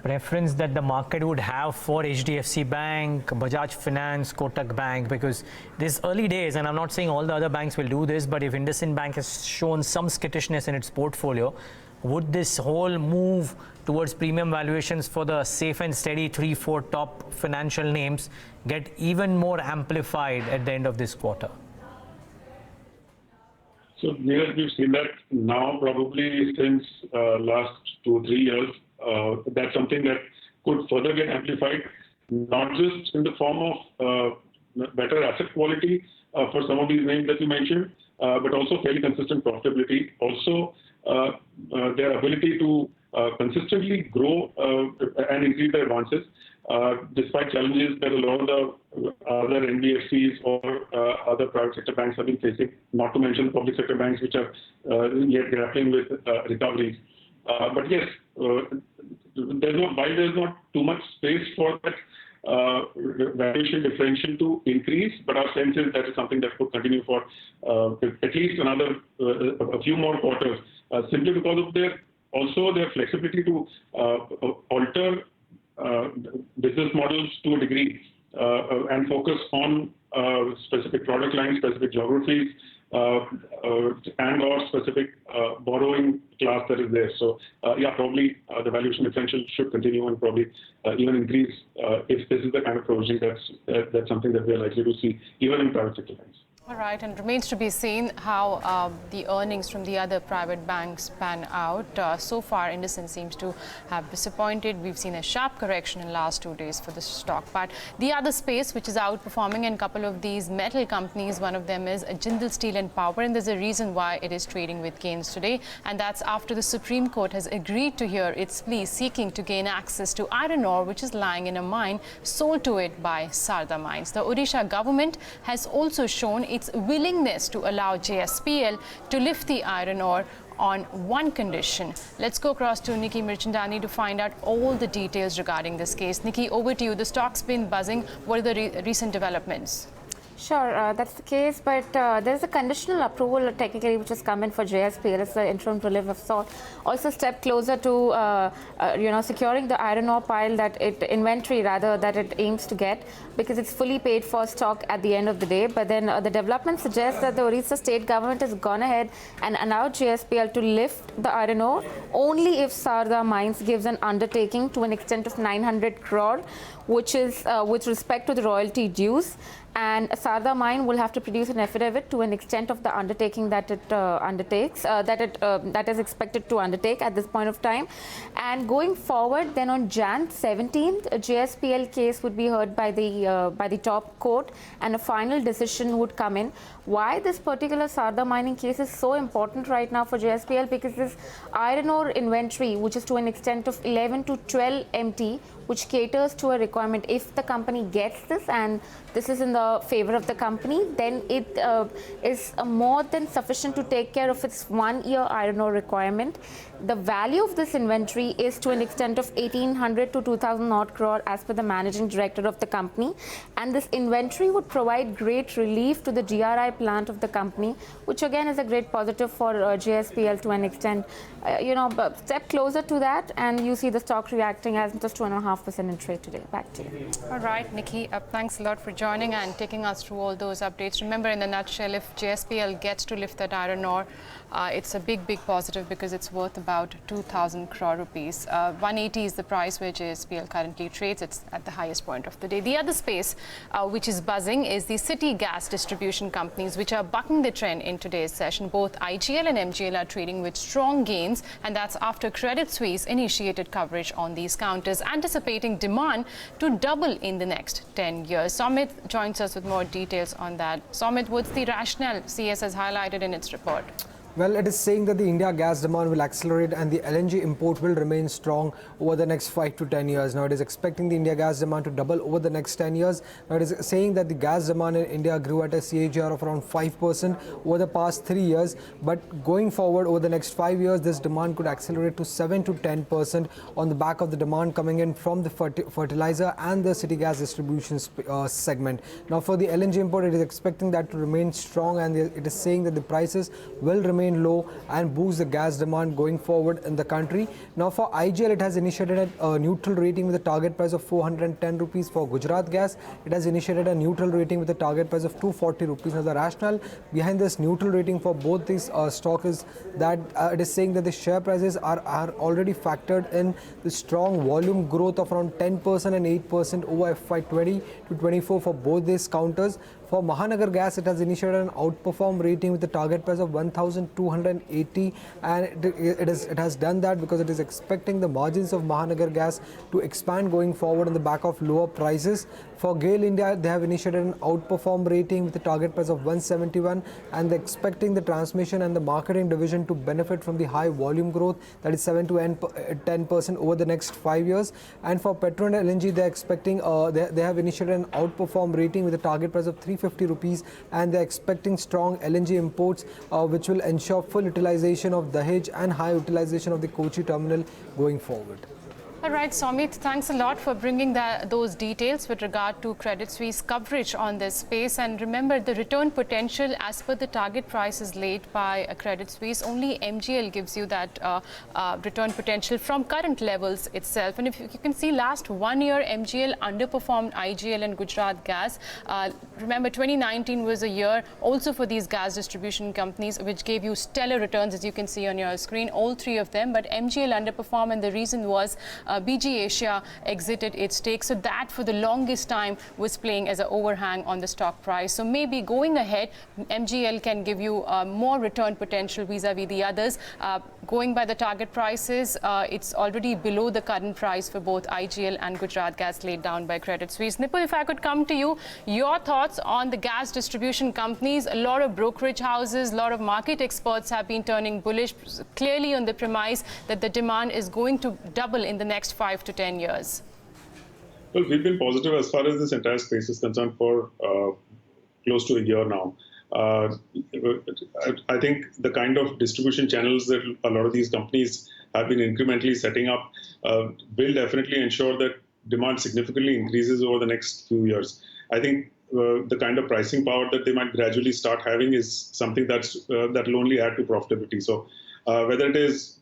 preference that the market would have for HDFC Bank, Bajaj Finance, Kotak Bank, because this early days, and I'm not saying all the other banks will do this, but if IndusInd Bank has shown some skittishness in its portfolio, would this whole move towards premium valuations for the safe and steady 3-4 top financial names get even more amplified at the end of this quarter? So, Neeraj, we've seen that now probably since last 2-3 years. That's something that could further get amplified, not just in the form of better asset quality for some of these names that you mentioned, but also fairly consistent profitability. Also, their ability to consistently grow and increase their advances, despite challenges that a lot of the other NBFCs or other private sector banks have been facing, not to mention public sector banks which are yet grappling with recoveries. But yes, there's not too much space for that valuation differential to increase, but our sense is that is something that could continue for at least another a few more quarters, simply because of their flexibility to alter business models to a degree and focus on specific product lines, specific geographies, and or specific borrowing class that is there. So yeah, probably the valuation differential should continue and probably even increase if this is the kind of provisioning that's something that we are likely to see even in private sector banks. All right, and it remains to be seen how the earnings from the other private banks pan out. So far, IndusInd seems to have disappointed. We've seen a sharp correction in the last 2 days for the stock. But the other space which is outperforming in a couple of these metal companies, one of them is Jindal Steel and Power, and there's a reason why it is trading with gains today, and that's after the Supreme Court has agreed to hear its plea seeking to gain access to iron ore which is lying in a mine sold to it by Sarda Mines. The Odisha government has also shown its willingness to allow JSPL to lift the iron ore on one condition. Let's go across to Nikki Mirchandani to find out all the details regarding this case. Nikki, over to you. The stock's been buzzing. What are the recent developments? Sure, that's the case, but there's a conditional approval technically which has come in for JSPL. It's the interim relief of sort. Also, step closer to securing the iron ore pile that inventory that it aims to get, because it's fully paid for stock at the end of the day. But then the development suggests that the Odisha state government has gone ahead and allowed JSPL to lift the iron ore only if Sarda Mines gives an undertaking to an extent of 900 crore, which is with respect to the royalty dues. And Sarda Mine will have to produce an affidavit to an extent of the undertaking that it undertakes, that is expected to undertake at this point of time. And going forward, then on Jan 17th, a JSPL case would be heard by the top court, and a final decision would come in. Why this particular Sarda mining case is so important right now for JSPL? Because this iron ore inventory, which is to an extent of 11 to 12 MT, which caters to a requirement. If the company gets this, and this is in the favor of the company, then it is more than sufficient to take care of its 1 year iron ore requirement. The value of this inventory is to an extent of 1800 to 2000 odd crore as per the managing director of the company. And this inventory would provide great relief to the DRI plant of the company, which again is a great positive for JSPL to an extent. Step closer to that, and you see the stock reacting as just 2.5% in trade today. Back to you. All right, Nikki, thanks a lot for joining and taking us through all those updates. Remember, in a nutshell, if JSPL gets to lift that iron ore, it's a big positive because it's worth about 2,000 crore rupees. 180 is the price where JSPL currently trades. It's at the highest point of the day. The other space which is buzzing is the city gas distribution companies, which are bucking the trend in today's session. Both IGL and MGL are trading with strong gains, and that's after Credit Suisse initiated coverage on these counters, anticipating demand to double in the next 10 years. Somit joins us with more details on that. Somit, what's the rationale CS has highlighted in its report? Well, it is saying that the India gas demand will accelerate and the LNG import will remain strong over the next 5 to 10 years. Now, it is expecting the India gas demand to double over the next 10 years. Now, it is saying that the gas demand in India grew at a CAGR of around 5% over the past 3 years. But going forward over the next 5 years, this demand could accelerate to 7 to 10% on the back of the demand coming in from the fertilizer and the city gas distribution segment. Now, for the LNG import, it is expecting that to remain strong, and it is saying that the prices will remain low and boost the gas demand going forward in the country. Now, for IGL, it has initiated a neutral rating with a target price of 410 rupees. For Gujarat Gas, it has initiated a neutral rating with a target price of 240 rupees. Now, the rationale behind this neutral rating for both these stocks is that it is saying that the share prices are already factored in the strong volume growth of around 10% and 8% over FY20 to 24 for both these counters. For Mahanagar Gas, it has initiated an outperform rating with a target price of 1,280, and it has done that because it is expecting the margins of Mahanagar Gas to expand going forward on the back of lower prices. For GAIL India, they have initiated an outperform rating with a target price of 171, and they're expecting the transmission and the marketing division to benefit from the high volume growth, that is 7 to 10% over the next 5 years. And for Petro and LNG, they're expecting they have initiated an outperform rating with a target price of 350 rupees, and they're expecting strong LNG imports, which will ensure full utilization of Dahej and high utilization of the Kochi terminal going forward. All right, Somit, thanks a lot for bringing those details with regard to Credit Suisse coverage on this space. And remember, the return potential as per the target price is laid by Credit Suisse. Only MGL gives you that return potential from current levels itself. And if you can see, last 1 year, MGL underperformed IGL and Gujarat Gas. Remember, 2019 was a year also for these gas distribution companies, which gave you stellar returns, as you can see on your screen, all three of them. But MGL underperformed, and the reason was BG Asia exited its stake. So that for the longest time was playing as an overhang on the stock price. So maybe going ahead, MGL can give you more return potential vis-a-vis the others. Going by the target prices, it's already below the current price for both IGL and Gujarat Gas laid down by Credit Suisse. Nipun, if I could come to you, your thoughts on the gas distribution companies. A lot of brokerage houses, a lot of market experts have been turning bullish, clearly on the premise that the demand is going to double in the next 5 to 10 years. Well, we've been positive as far as this entire space is concerned for close to a year now. I think the kind of distribution channels that a lot of these companies have been incrementally setting up will definitely ensure that demand significantly increases over the next few years. I think the kind of pricing power that they might gradually start having is something that will only add to profitability. So whether it is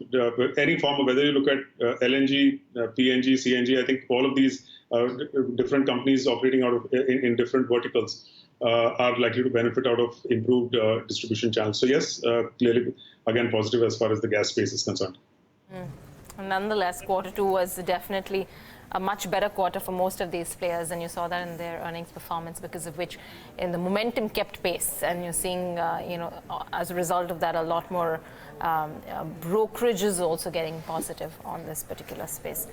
any form of, whether you look at LNG, PNG, CNG, I think all of these different companies operating out of in different verticals are likely to benefit out of improved distribution channels. So yes, clearly, again, positive as far as the gas space is concerned. Nonetheless, Q2 was definitely a much better quarter for most of these players, and you saw that in their earnings performance, because of which in the momentum kept pace, and you're seeing as a result of that a lot more brokerages also getting positive on this particular space.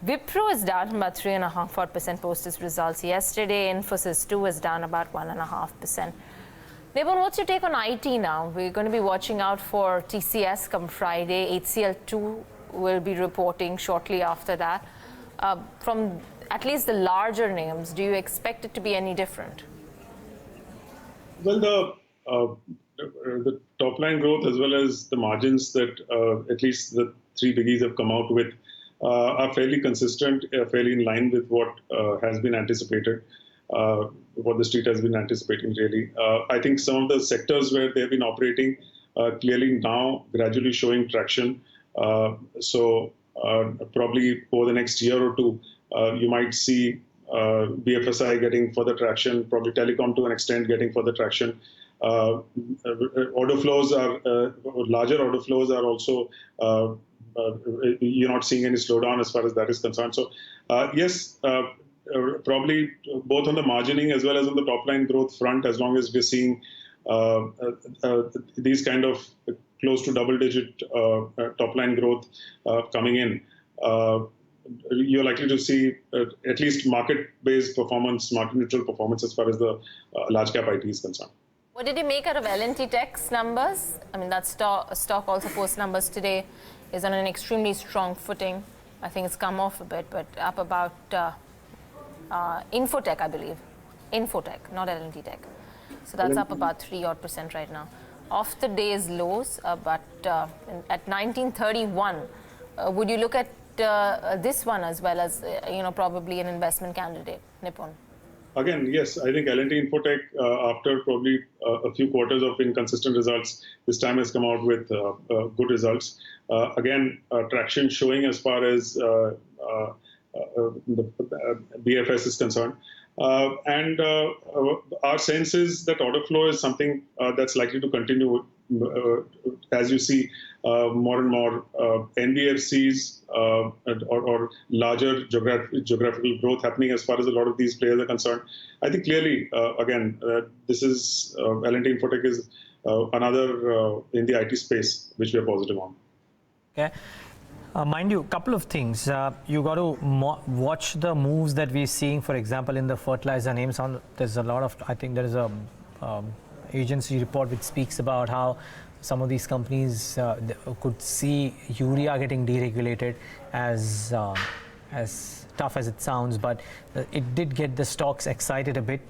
Wipro is down about 3.5% post its results yesterday. Infosys too is down about 1.5%. Nipun, what's your take on IT now? We're going to be watching out for TCS come Friday. HCL2 will be reporting shortly after that. From at least the larger names, do you expect it to be any different? Well, the top line growth as well as the margins that at least the three biggies have come out with are fairly consistent, fairly in line with what has been anticipated, what the street has been anticipating, really. I think some of the sectors where they have been operating clearly now gradually showing traction. So probably over the next year or two, you might see BFSI getting further traction, probably telecom to an extent getting further traction. order flows are larger. Order flows are also you're not seeing any slowdown as far as that is concerned. So yes, probably both on the margining as well as on the top line growth front, as long as we're seeing these kind of close to double-digit top line growth coming in, you're likely to see at least market-based performance, market-neutral performance as far as the large cap IT is concerned. What did you make out of L&T Tech's numbers? I mean, that stock also post numbers today, is on an extremely strong footing. I think it's come off a bit, but up about Infotech, I believe. Infotech, not L&T Tech. So that's up about 3% right now. Off the day's lows, but at 1931, would you look at this one as well as, probably an investment candidate, Nipun? Again, yes, I think L&T Infotech, after probably a few quarters of inconsistent results, this time has come out with good results. Again, traction showing as far as the BFS is concerned. And our sense is that order flow is something that's likely to continue as you see more and more NBFCs or larger geographical growth happening as far as a lot of these players are concerned. I think clearly, again, this is L&T Infotech is another in the IT space which we are positive on. Okay. Mind you, a couple of things. You got to watch the moves that we're seeing, for example, in the fertilizer names. There's a lot of, I think there is a agency report which speaks about how some of these companies could see urea getting deregulated, as tough as it sounds, but it did get the stocks excited a bit.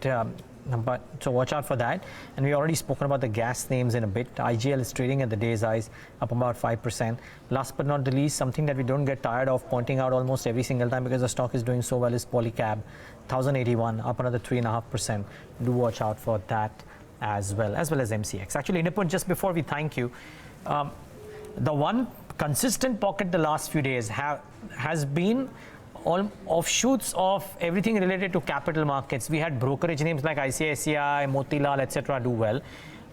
So watch out for that. And we already spoken about the gas names in a bit. IGL is trading at the day's highs, up about 5%. Last but not the least, something that we don't get tired of pointing out almost every single time because the stock is doing so well is Polycab, 1081, up another 3.5%. Do watch out for that as well as MCX. Actually, Nipun, just before we thank you, the one consistent pocket the last few days has been all offshoots of everything related to capital markets. We had brokerage names like ICICI, Motilal, etc. do well.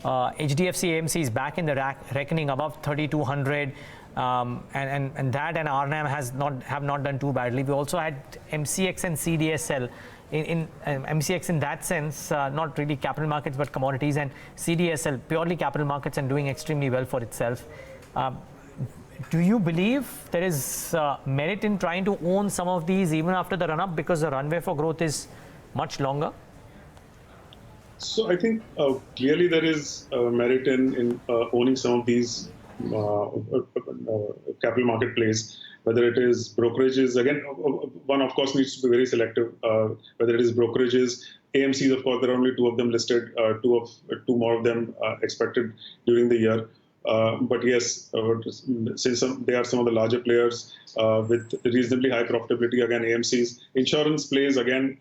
HDFC AMC is back in the reckoning above 3,200, and that and RNAM have not done too badly. We also had MCX and CDSL. In MCX in that sense, not really capital markets but commodities, and CDSL purely capital markets and doing extremely well for itself. Do you believe there is merit in trying to own some of these even after the run-up because the runway for growth is much longer? So I think clearly there is merit in owning some of these capital market plays, whether it is brokerages. Again, one of course needs to be very selective, whether it is brokerages. AMCs, of course, there are only two of them listed, two more of them expected during the year. But yes, since they are some of the larger players with reasonably high profitability, again, AMCs. Insurance plays, again,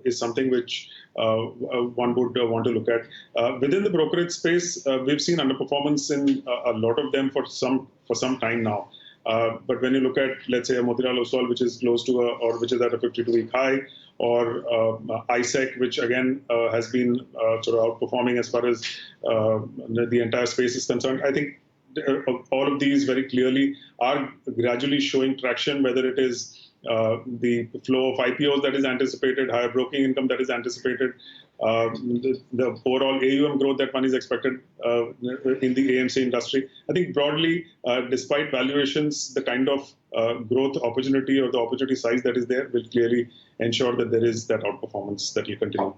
is something which one would want to look at. Within the brokerage space, we've seen underperformance in a lot of them for some time now. But when you look at, let's say, a Motilal Oswal, which is close to or which is at a 52-week high, or ISEC, which again has been sort of outperforming as far as the entire space is concerned. I think all of these very clearly are gradually showing traction, whether it is the flow of IPOs that is anticipated, higher broking income that is anticipated, the overall AUM growth that one is expected in the AMC industry. I think broadly, despite valuations, the kind of growth opportunity or the opportunity size that is there will clearly ensure that there is that outperformance that will continue.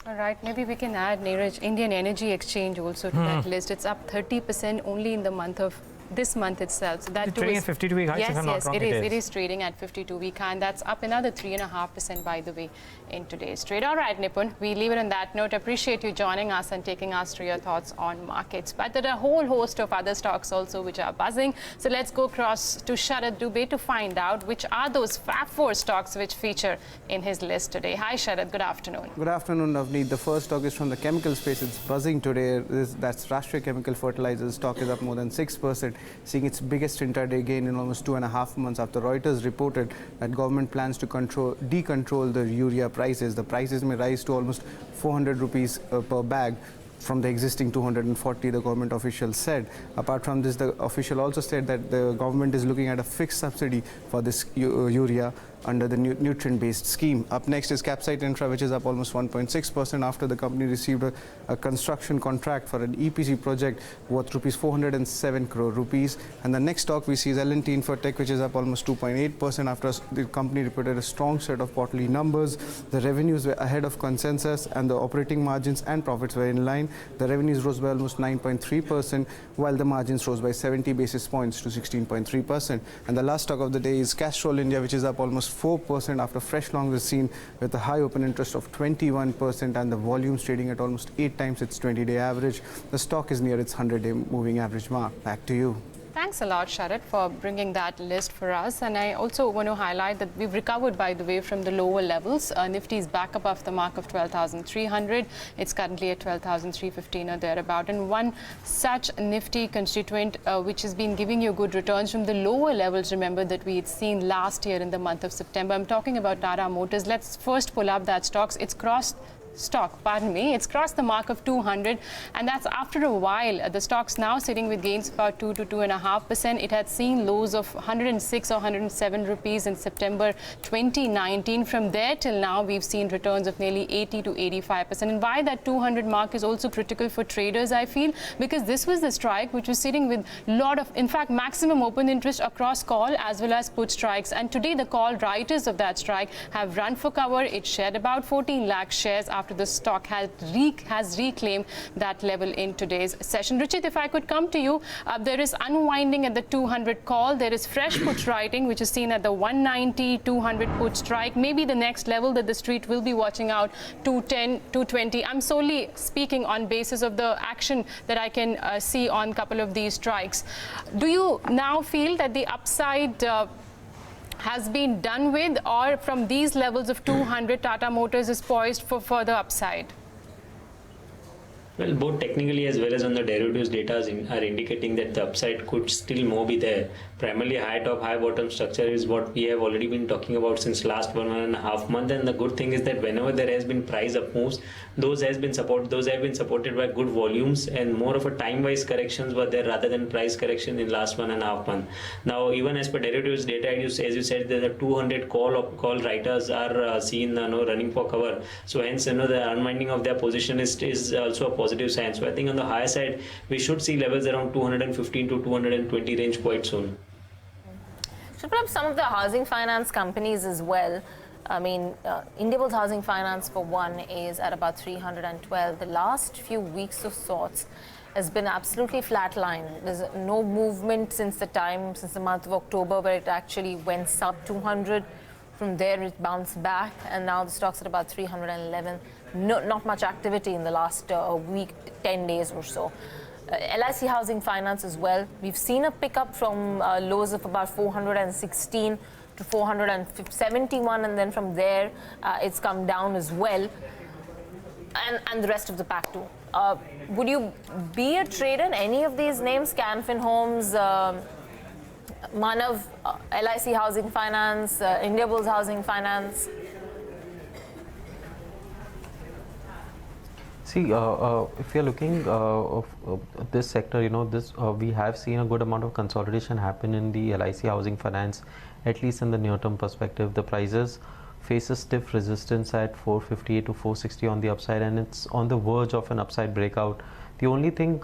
All right, maybe we can add, Neeraj, Indian Energy Exchange also to that list. It's up 30% only in the month of this month itself. So that trading at 52-week highs, yes, if I'm not wrong, it is trading at 52-week high, and that's up another 3.5% by the way in today's trade. All right, Nipun, we leave it on that note. Appreciate you joining us and taking us through your thoughts on markets. But there are a whole host of other stocks also which are buzzing. So let's go across to Sharad Dubey to find out which are those Fab 4 stocks which feature in his list today. Hi, Sharad. Good afternoon. Good afternoon, Navneet. The first stock is from the chemical space. It's buzzing today. That's Rashtriya Chemical Fertilizers. Stock is up more than 6%, seeing its biggest intraday gain in almost 2.5 months after Reuters reported that government plans to decontrol the urea prices. The prices may rise to almost 400 rupees per bag. from the existing 240, the government official said. Apart from this, the official also said that the government is looking at a fixed subsidy for this urea under the nutrient-based scheme. Up next is Capsite Infra, which is up almost 1.6% after the company received a construction contract for an EPC project worth rupees 407 crore rupees. And the next stock we see is L&T Infotech, which is up almost 2.8% after the company reported a strong set of quarterly numbers. The revenues were ahead of consensus and the operating margins and profits were in line. The revenues rose by almost 9.3%, while the margins rose by 70 basis points to 16.3%. And the last stock of the day is Castrol India, which is up almost 4% after fresh long was seen with a high open interest of 21% and the volumes trading at almost 8 times its 20-day average. The stock is near its 100-day moving average mark. Back to you. Thanks a lot, Sharad, for bringing that list for us. And I also want to highlight that we've recovered, by the way, from the lower levels. Nifty is back above the mark of 12,300. It's currently at 12,315 or thereabout. And one such Nifty constituent which has been giving you good returns from the lower levels, remember, that we had seen last year in the month of September. I'm talking about Tata Motors. Let's first pull up that it's crossed it's crossed the mark of 200, and that's after a while. The stock's now sitting with gains about 2 to 2.5%. It had seen lows of 106 or 107 rupees in September 2019. From there till now, we've seen returns of nearly 80 to 85%. And why that 200 mark is also critical for traders, I feel, because this was the strike which was sitting with lot of, in fact, maximum open interest across call as well as put strikes. And today, the call writers of that strike have run for cover. It shed about 14 lakh shares after the stock has reclaimed that level in today's session. Ruchit, if I could come to you, there is unwinding at the 200 call. There is fresh put writing, which is seen at the 190, 200 put strike. Maybe the next level that the street will be watching out, 210, 220. I'm solely speaking on basis of the action that I can see on a couple of these strikes. Do you now feel that the upside has been done with, or from these levels of 200, Tata Motors is poised for further upside? Well, both technically as well as on the derivatives data are indicating that the upside could still more be there. Primarily high top, high bottom structure is what we have already been talking about since last 1.5 months. And the good thing is that whenever there has been price up moves, those have been supported by good volumes, and more of a time-wise corrections were there rather than price correction in last 1.5 months. Now, even as per derivatives data, as you said, the 200 call writers are seen running for cover. So hence, the unwinding of their position is also a positive sign. So I think on the higher side, we should see levels around 215 to 220 range quite soon. Should put up some of the housing finance companies as well. I mean, Indiabulls Housing Finance, for one, is at about 312. The last few weeks of sorts has been absolutely flatline. There's no movement since the month of October, where it actually went sub 200. From there, it bounced back, and now the stock's at about 311. Not much activity in the last week, 10 days or so. LIC Housing Finance as well. We've seen a pickup from lows of about 416 to 471, and then from there it's come down as well, and the rest of the pack too. Would you be a trader in any of these names? Canfin Homes, Manav, LIC Housing Finance, Indiabulls Housing Finance? See, if you're looking at this sector, we have seen a good amount of consolidation happen in the LIC Housing Finance, at least in the near-term perspective. The prices face a stiff resistance at 458 to 460 on the upside, and it's on the verge of an upside breakout. The only thing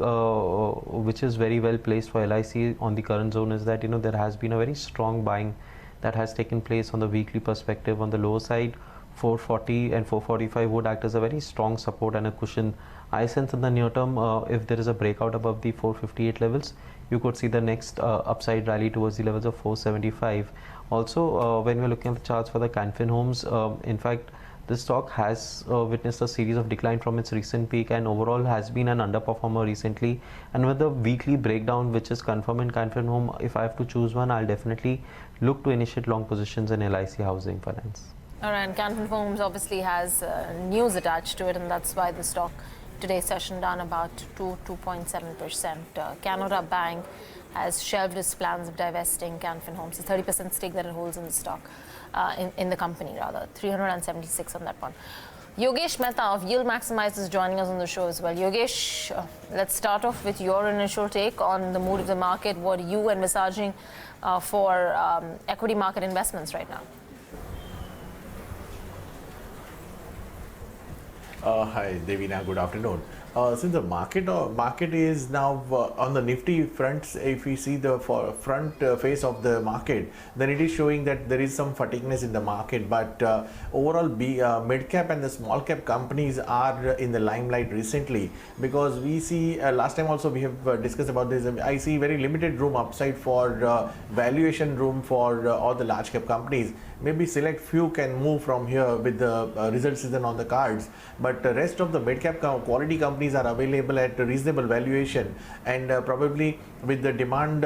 which is very well placed for LIC on the current zone is that there has been a very strong buying that has taken place on the weekly perspective. On the lower side, 440 and 445 would act as a very strong support and a cushion. I sense in the near term, if there is a breakout above the 458 levels, you could see the next upside rally towards the levels of 475. Also, when we're looking at the charts for the Canfin Homes, in fact, this stock has witnessed a series of decline from its recent peak, and overall has been an underperformer recently. And with the weekly breakdown, which is confirmed in Canfin Home, if I have to choose one, I'll definitely look to initiate long positions in LIC Housing Finance. All right, and Canfin Homes obviously has news attached to it, and that's why the stock today's session down about 2.7%. Canara Bank has shelved its plans of divesting Canfin Homes, a 30% stake that it holds in the stock, in the company rather, 376 on that one. Yogesh Mehta of Yield Maximisers joining us on the show as well. Yogesh, let's start off with your initial take on the mood of the market. What are you envisaging for equity market investments right now? Hi, Devina. Good afternoon. Since the market is now on the Nifty front, if we see the front face of the market, then it is showing that there is some fatigueness in the market. But overall, mid cap and the small cap companies are in the limelight recently, because we see last time also we have discussed about this. I see very limited room upside for valuation room for all the large cap companies. Maybe select few can move from here with the result season on the cards, but the rest of the mid cap quality companies are available at a reasonable valuation, and probably with the demand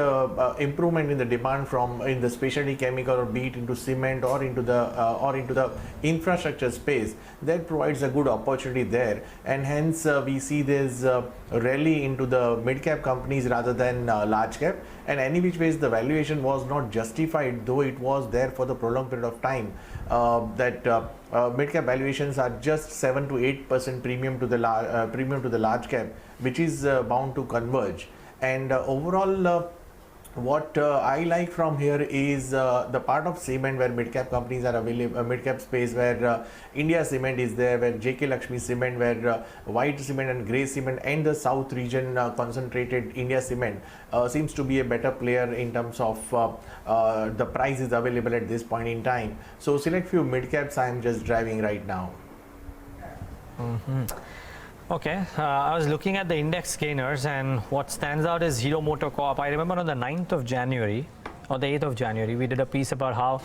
improvement in the demand from in the specialty chemical, or be it into cement or into the infrastructure space, that provides a good opportunity there, and hence we see this rally into the mid cap companies rather than large cap. And any which ways the valuation was not justified, though it was there for the prolonged period of time, that mid cap valuations are just 7 to 8% premium to the large cap, which is bound to converge. And overall, what I like from here is the part of cement where mid-cap companies are available, mid-cap space where India Cement is there, where JK Lakshmi Cement, where white cement and grey cement, and the south region concentrated India Cement seems to be a better player in terms of the price is available at this point in time. So select few mid-caps I am just driving right now. Okay, I was looking at the index gainers, and what stands out is Hero MotoCorp. I remember on the 9th of January or the 8th of January, we did a piece about how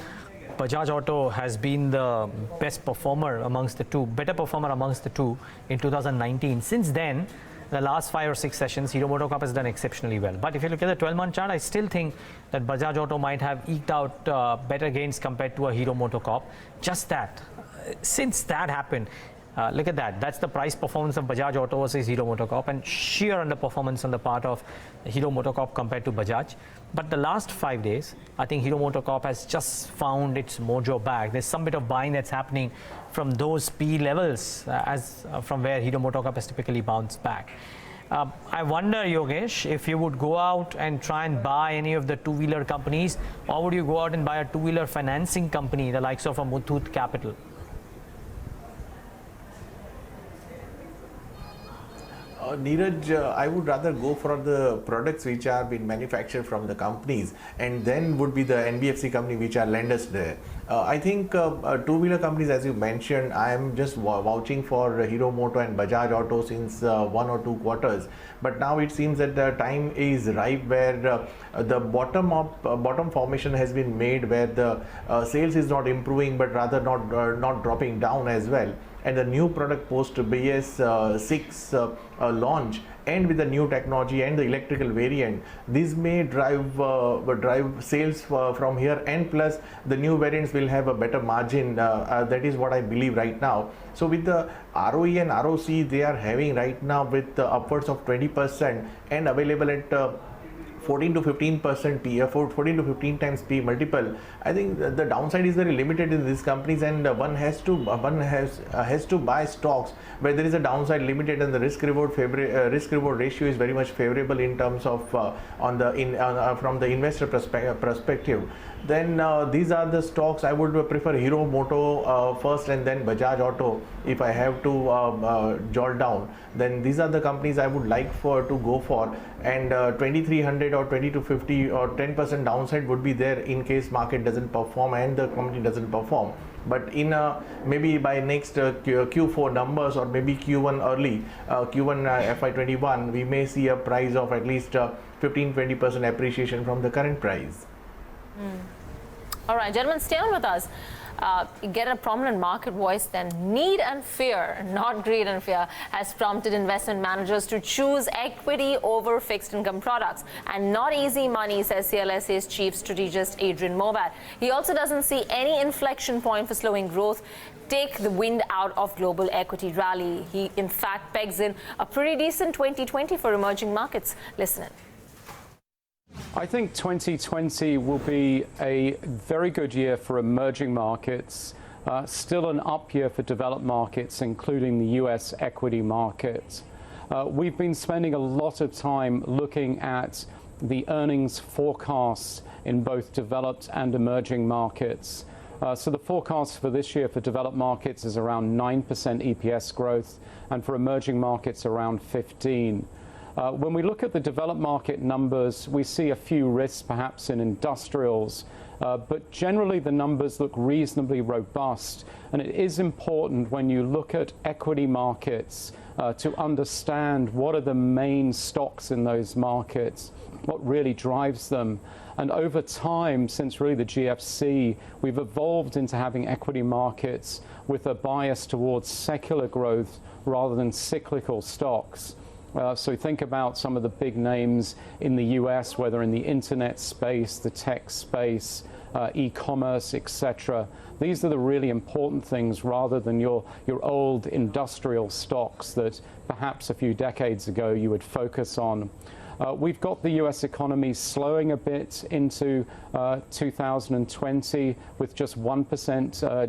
Bajaj Auto has been the best performer amongst the two, better performer amongst the two in 2019. Since then, the last 5 or 6 sessions, Hero MotoCorp has done exceptionally well. But if you look at the 12-month chart, I still think that Bajaj Auto might have eked out better gains compared to a Hero MotoCorp. Just that, since that happened, look at that. That's the price performance of Bajaj Auto versus Hero MotoCorp, and sheer underperformance on the part of Hero MotoCorp compared to Bajaj. But the last 5 days, I think Hero MotoCorp has just found its mojo back. There's some bit of buying that's happening from those P levels from where Hero MotoCorp has typically bounced back. I wonder, Yogesh, if you would go out and try and buy any of the two-wheeler companies, or would you go out and buy a two-wheeler financing company, the likes of a Muthoot Capital? Neeraj, I would rather go for the products which are being manufactured from the companies, and then would be the NBFC company which are lenders there. I think two-wheeler companies, as you mentioned, I am just vouching for Hero Moto and Bajaj Auto since 1 or 2 quarters. But now it seems that the time is ripe where the bottom formation has been made, where the sales is not improving but rather not dropping down as well. And the new product post BS6 launch, and with the new technology and the electrical variant, this may drive sales from here, and plus the new variants will have a better margin. That is what I believe right now. So with the ROE and ROC they are having right now with upwards of 20% and available at 14 to 15% P, 14 to 15 times P multiple, I think the downside is very limited in these companies, and one has to buy stocks where there is a downside limited and the risk reward ratio is very much favorable in terms of from the investor perspective. Then these are the stocks I would prefer. Hero Moto first, and then Bajaj Auto if I have to jot down. Then these are the companies I would like to go for, and 2300 or 20 to 50 or 10% downside would be there in case market doesn't perform and the company doesn't perform. But in maybe by next Q4 numbers, or maybe Q1 early, Q1 FY21, we may see a price of at least 15-20% appreciation from the current price. All right, gentlemen, stay on with us. Get a prominent market voice then. Need and fear, not greed and fear, has prompted investment managers to choose equity over fixed income products. And not easy money, says CLSA's chief strategist Adrian Mowat. He also doesn't see any inflection point for slowing growth take the wind out of global equity rally. He, in fact, pegs in a pretty decent 2020 for emerging markets. Listen in. I think 2020 will be a very good year for emerging markets. Still an up year for developed markets, including the US equity markets. We've been spending a lot of time looking at the earnings forecasts in both developed and emerging markets. So the forecast for this year for developed markets is around 9% EPS growth, and for emerging markets around 15%. When we look at the developed market numbers, we see a few risks perhaps in industrials, but generally the numbers look reasonably robust. And it is important when you look at equity markets to understand what are the main stocks in those markets, what really drives them. And over time, since really the GFC, we've evolved into having equity markets with a bias towards secular growth rather than cyclical stocks. So think about some of the big names in the US, whether in the internet space, the tech space, e-commerce, etc. These are the really important things rather than your old industrial stocks that perhaps a few decades ago you would focus on. We've got the US economy slowing a bit into 2020 with just 1%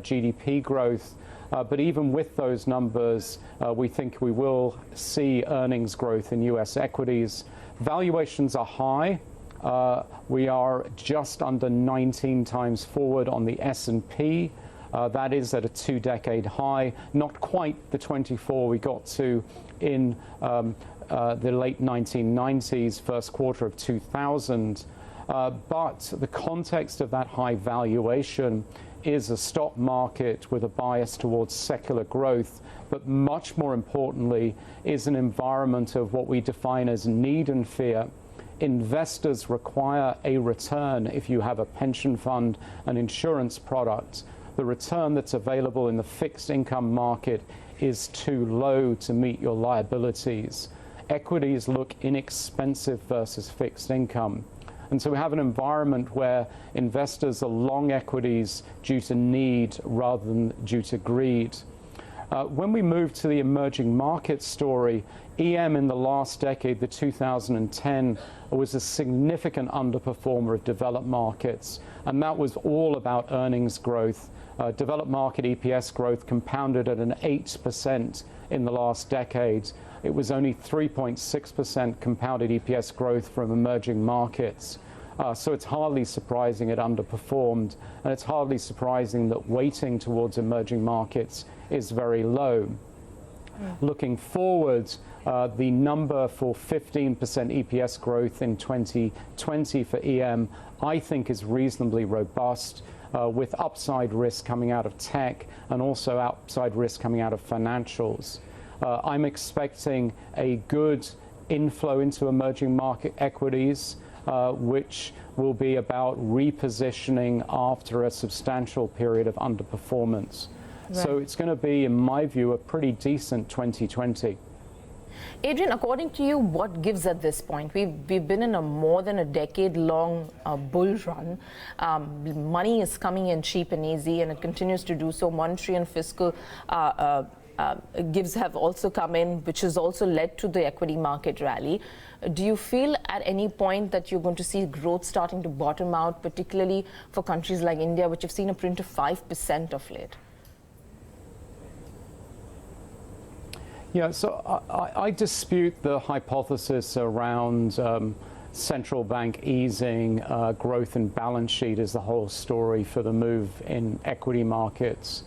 GDP growth. But even with those numbers, we think we will see earnings growth in US equities. Valuations are high. We are just under 19 times forward on the S&P. That is at a 2-decade high, not quite the 24 we got to in the late 1990s, first quarter of 2000. But the context of that high valuation is a stock market with a bias towards secular growth, but much more importantly is an environment of what we define as need and fear. Investors require a return. If you have a pension fund, an insurance product, the return that's available in the fixed income market is too low to meet your liabilities. Equities look inexpensive versus fixed income. And so we have an environment where investors are long equities due to need rather than due to greed. When we move to the emerging market story, EM in the last decade, the 2010, was a significant underperformer of developed markets. And that was all about earnings growth. Developed market EPS growth compounded at an 8% in the last decade. It was only 3.6% compounded EPS growth from emerging markets. So it's hardly surprising it underperformed, and it's hardly surprising that weighting towards emerging markets is very low. Looking forward, the number for 15% EPS growth in 2020 for EM, I think is reasonably robust, with upside risk coming out of tech and also upside risk coming out of financials. I'm expecting a good inflow into emerging market equities, which will be about repositioning after a substantial period of underperformance. Right. So it's going to be, in my view, a pretty decent 2020. Adrian, according to you, what gives at this point? We've been in a more than a decade-long bull run. Money is coming in cheap and easy, and it continues to do so. Monetary and fiscal gives have also come in, which has also led to the equity market rally. Do you feel at any point that you're going to see growth starting to bottom out, particularly for countries like India, which have seen a print of 5% of late? Yeah, so I dispute the hypothesis around central bank easing. Growth in balance sheet is the whole story for the move in equity markets.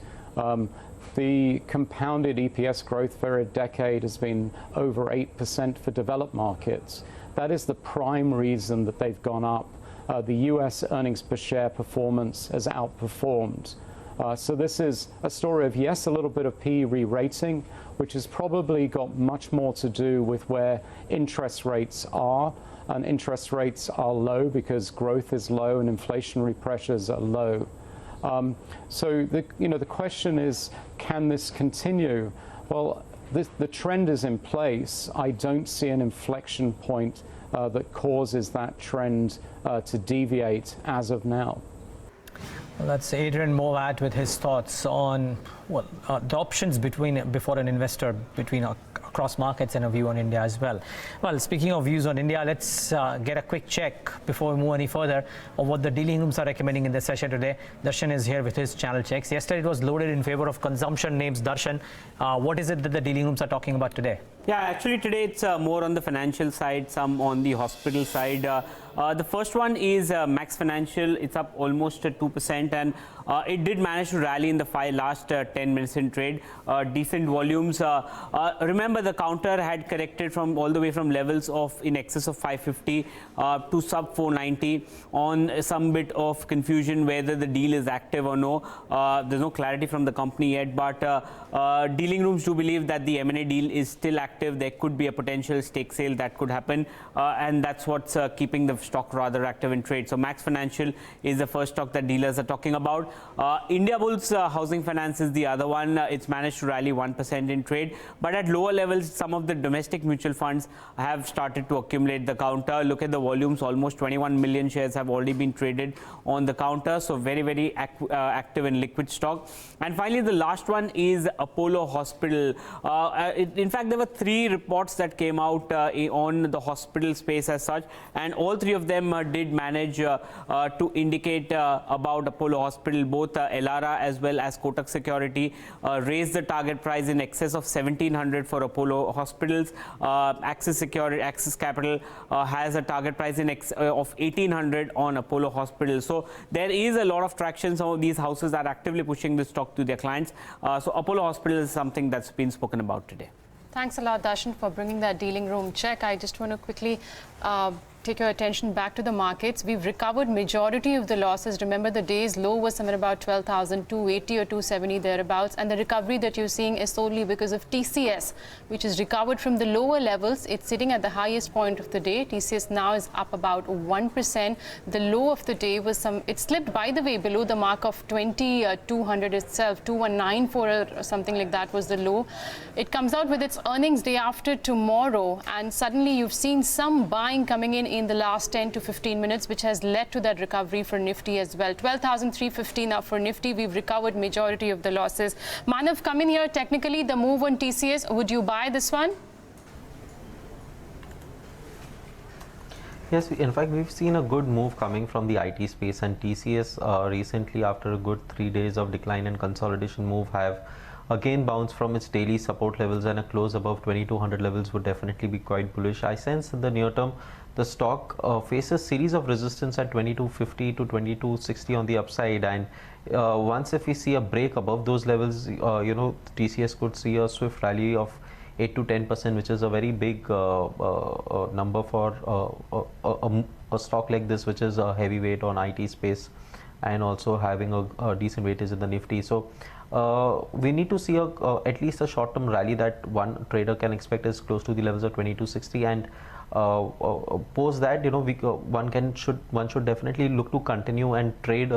The compounded EPS growth for a decade has been over 8% for developed markets. That is the prime reason that they've gone up. The US earnings per share performance has outperformed. So this is a story of, yes, a little bit of PE re-rating, which has probably got much more to do with where interest rates are. And interest rates are low because growth is low and inflationary pressures are low. So the question is, can this continue? Well, the trend is in place. I don't see an inflection point that causes that trend to deviate as of now. Well, that's Adrian Mowat with his thoughts on the options before an investor across across markets and a view on India as well. Well, speaking of views on India, let's get a quick check before we move any further of what the dealing rooms are recommending in this session today. Darshan is here with his channel checks. Yesterday it was loaded in favor of consumption names. Darshan, what is it that the dealing rooms are talking about today? Yeah, actually today it's more on the financial side, some on the hospital side. The first one is Max Financial. It's up almost 2%, and it did manage to rally in the last 10 minutes in trade. Decent volumes. Remember, the counter had corrected from all the way from levels of in excess of 550 to sub 490 on some bit of confusion whether the deal is active or no. There's no clarity from the company yet, but dealing rooms do believe that the M&A deal is still active. There could be a potential stake sale that could happen, and that's what's keeping the stock rather active in trade. So Max Financial is the first stock that dealers are talking about. Indiabulls Housing Finance is the other one. It's managed to rally 1% in trade, but at lower levels, some of the domestic mutual funds have started to accumulate the counter. Look at the volumes, almost 21 million shares have already been traded on the counter. So very, very active in liquid stock. And finally, the last one is Apollo Hospital. In fact, there were 3 reports that came out on the hospital space as such, and all 3 of them did manage to indicate about Apollo Hospital. Both Elara as well as Kotak Security raised the target price in excess of 1700 for Apollo Hospitals. Axis Capital has a target price in of 1800 on Apollo Hospitals. So there is a lot of traction. Some of these houses are actively pushing this stock to their clients. So Apollo Hospitals is something that's been spoken about today. Thanks a lot, Darshan, for bringing that dealing room check. I just want to quickly take your attention back to the markets. We've recovered majority of the losses. Remember, the day's low was somewhere about 12,280 or 270 thereabouts, and the recovery that you're seeing is solely because of TCS, which is recovered from the lower levels. It's sitting at the highest point of the day. TCS now is up about 1%. The low of the day was it slipped, by the way, below the mark of 20,200 itself. 2194 or something like that was the low. It comes out with its earnings day after tomorrow, and suddenly you've seen some buying coming in the last 10 to 15 minutes, which has led to that recovery for Nifty as well. 12,350 now for Nifty. We've recovered majority of the losses. Manav, come in here. Technically, the move on TCS, would you buy this one? Yes, in fact, we've seen a good move coming from the IT space, and TCS recently, after a good 3 days of decline and consolidation move, have again bounced from its daily support levels, and a close above 2200 levels would definitely be quite bullish. I sense in the near term the stock faces series of resistance at 2250 to 2260 on the upside, and once if we see a break above those levels, TCS could see a swift rally of 8 to 10%, which is a very big number for a stock like this, which is a heavyweight on IT space and also having a decent weightage in the Nifty. So we need to see at least a short-term rally that one trader can expect is close to the levels of 2260, and post that, one should definitely look to continue and trade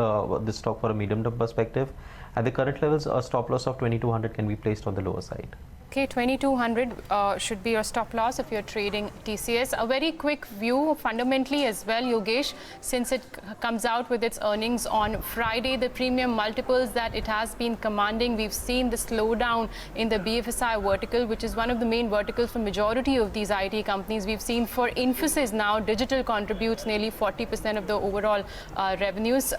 this stock for a medium-term perspective. At the current levels, a stop loss of 2200 can be placed on the lower side. Okay, 2200 should be your stop loss if you're trading TCS. A very quick view fundamentally as well, Yogesh, since it comes out with its earnings on Friday, the premium multiples that it has been commanding, we've seen the slowdown in the BFSI vertical, which is one of the main verticals for majority of these IT companies. We've seen for Infosys now, digital contributes nearly 40% of the overall revenues.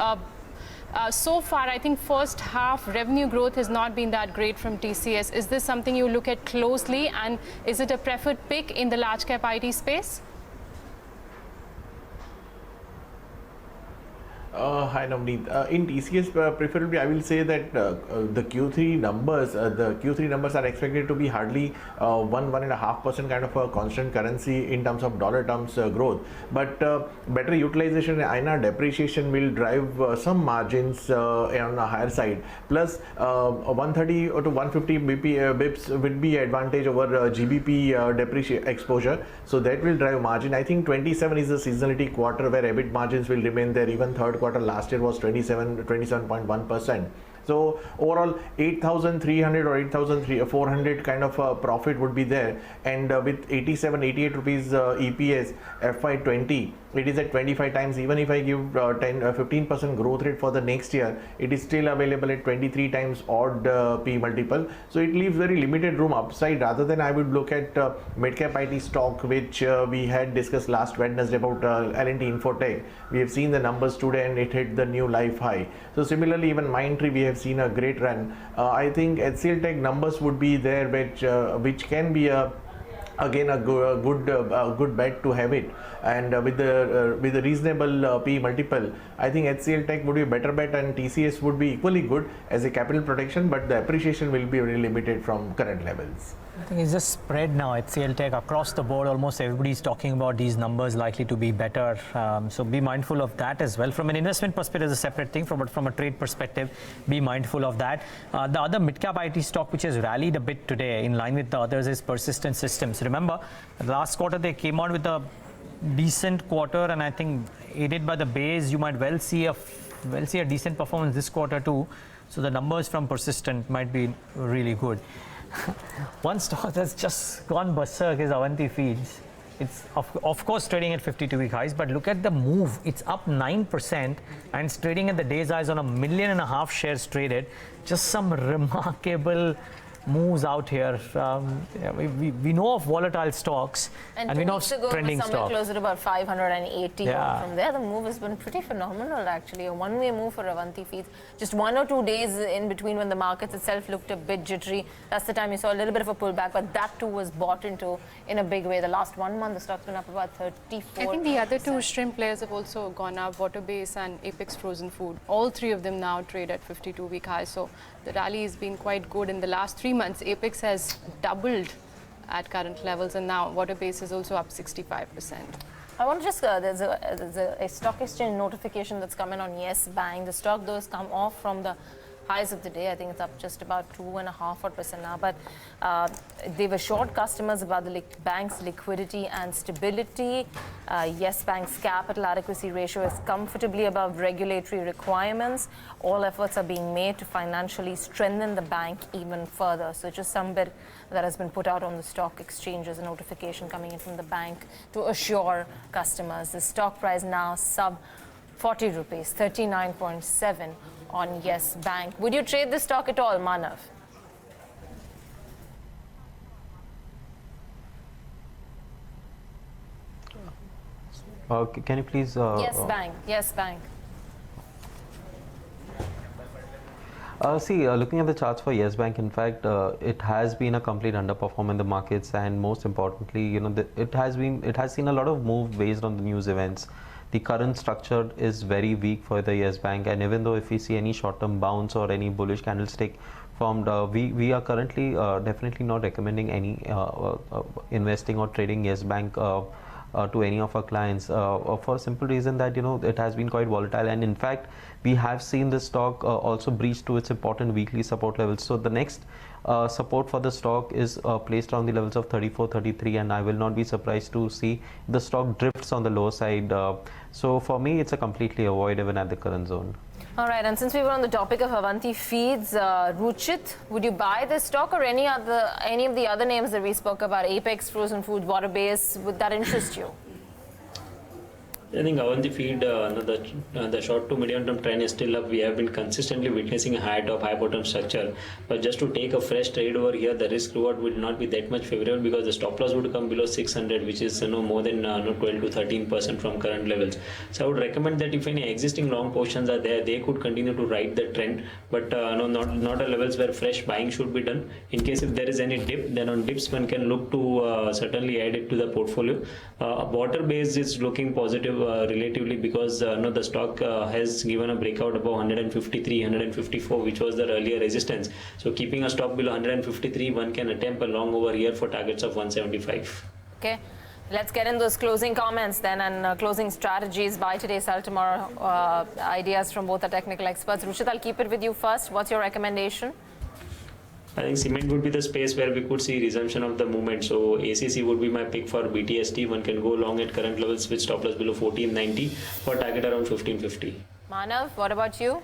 So far, I think first half revenue growth has not been that great from TCS. Is this something you look at closely, and is it a preferred pick in the large cap IT space? Hi Navneet. In TCS, preferably, I will say that the Q3 numbers, are expected to be hardly 1.5% kind of a constant currency in terms of dollar terms growth. But better utilization and INR depreciation will drive some margins on the higher side. Plus, 130 to 150 bips would be advantage over GBP depreciation exposure. So that will drive margin. I think 27 is a seasonality quarter where EBIT margins will remain there. Even third quarter last year was 27.1%. So overall 8,300 or 8,400 kind of profit would be there, and with 88 rupees EPS FY20, it is at 25 times. Even if I give 15% growth rate for the next year, it is still available at 23 times odd P multiple. So it leaves very limited room upside. Rather than I would look at mid-cap IT stock, which we had discussed last Wednesday about L&T Infotech. We have seen the numbers today and it hit the new life high. So similarly, even Mindtree, we have seen a great run. I think HCL Tech numbers would be there, which can be again a good bet to have it, and with the reasonable P multiple, I think HCL Tech would be a better bet, and TCS would be equally good as a capital protection, but the appreciation will be very limited from current levels. I think it's just spread now. HCL Tech across the board, almost everybody's talking about these numbers likely to be better. So be mindful of that as well. From an investment perspective, it's a separate thing. From a trade perspective, be mindful of that. The other mid-cap IT stock which has rallied a bit today, in line with the others, is Persistent Systems. Remember, last quarter they came out with a decent quarter, and I think aided by the base, you might well see a decent performance this quarter too. So the numbers from Persistent might be really good. One stock that's just gone berserk is Avanti Feeds. It's of course trading at 52-week highs, but look at the move. It's up 9% and it's trading at the day's highs on 1.5 million shares traded. Just some remarkable moves out here. We know of volatile stocks and we know of trending stocks. Somewhere closer to about 580. From there, the move has been pretty phenomenal, actually. A one-way move for Avanti Feeds. Just 1 or 2 days in between when the markets itself looked a bit jittery. That's the time you saw a little bit of a pullback, but that too was bought into in a big way. The last 1 month, the stock's been up about 34%. I think the other two shrimp players have also gone up, Waterbase and Apex Frozen Food. All three of them now trade at 52-week highs. So the rally has been quite good in the last 3 months. Apex has doubled at current levels, and now Waterbase is also up 65%. I want to just, there's a stock exchange notification that's come in on Yes Bank. The stock, though, has come off from the highs of the day. I think it's up just about 2.5% now, but they were short customers about the bank's liquidity and stability. Yes Bank's capital adequacy ratio is comfortably above regulatory requirements. All efforts are being made to financially strengthen the bank even further. So just some bit that has been put out on the stock exchanges, a notification coming in from the bank to assure customers. The stock price now sub 40 rupees, 39.7 on Yes Bank. Would you trade this stock at all, Manav? Can you please? Yes Bank. Yes Bank. Looking at the charts for Yes Bank, in fact, it has been a complete underperform in the markets, and most importantly, it has seen a lot of move based on the news events. The current structure is very weak for the Yes Bank, and even though if we see any short-term bounce or any bullish candlestick formed, we are currently definitely not recommending any investing or trading Yes Bank to any of our clients for a simple reason that it has been quite volatile, and in fact we have seen the stock also breach to its important weekly support levels. So the next support for the stock is placed around the levels of 34, 33, and I will not be surprised to see the stock drifts on the lower side. So for me, it's a completely avoid even at the current zone. All right, and since we were on the topic of Avanti Feeds, Ruchit, would you buy this stock or any of the other names that we spoke about, Apex, Frozen Food, Waterbase, would that interest you? I think Avanti Feed, the short to medium term trend is still up. We have been consistently witnessing a high top, high bottom structure. But just to take a fresh trade over here, the risk reward would not be that much favorable because the stop loss would come below 600, which is more than 12 to 13% from current levels. So I would recommend that if any existing long positions are there, they could continue to ride the trend, but not at levels where fresh buying should be done. In case if there is any dip, then on dips one can look to certainly add it to the portfolio. Waterbase is looking positive relatively because the stock has given a breakout above 153, 154, which was the earlier resistance. So keeping a stock below 153, one can attempt a long over here for targets of 175. Okay. Let's get in those closing comments then and closing strategies. Buy today, sell tomorrow. Ideas from both the technical experts. Ruchit, I'll keep it with you first. What's your recommendation? I think cement would be the space where we could see resumption of the movement. So ACC would be my pick for BTST. One can go long at current levels with stop loss below 1490 for target around 1550. Manav, what about you?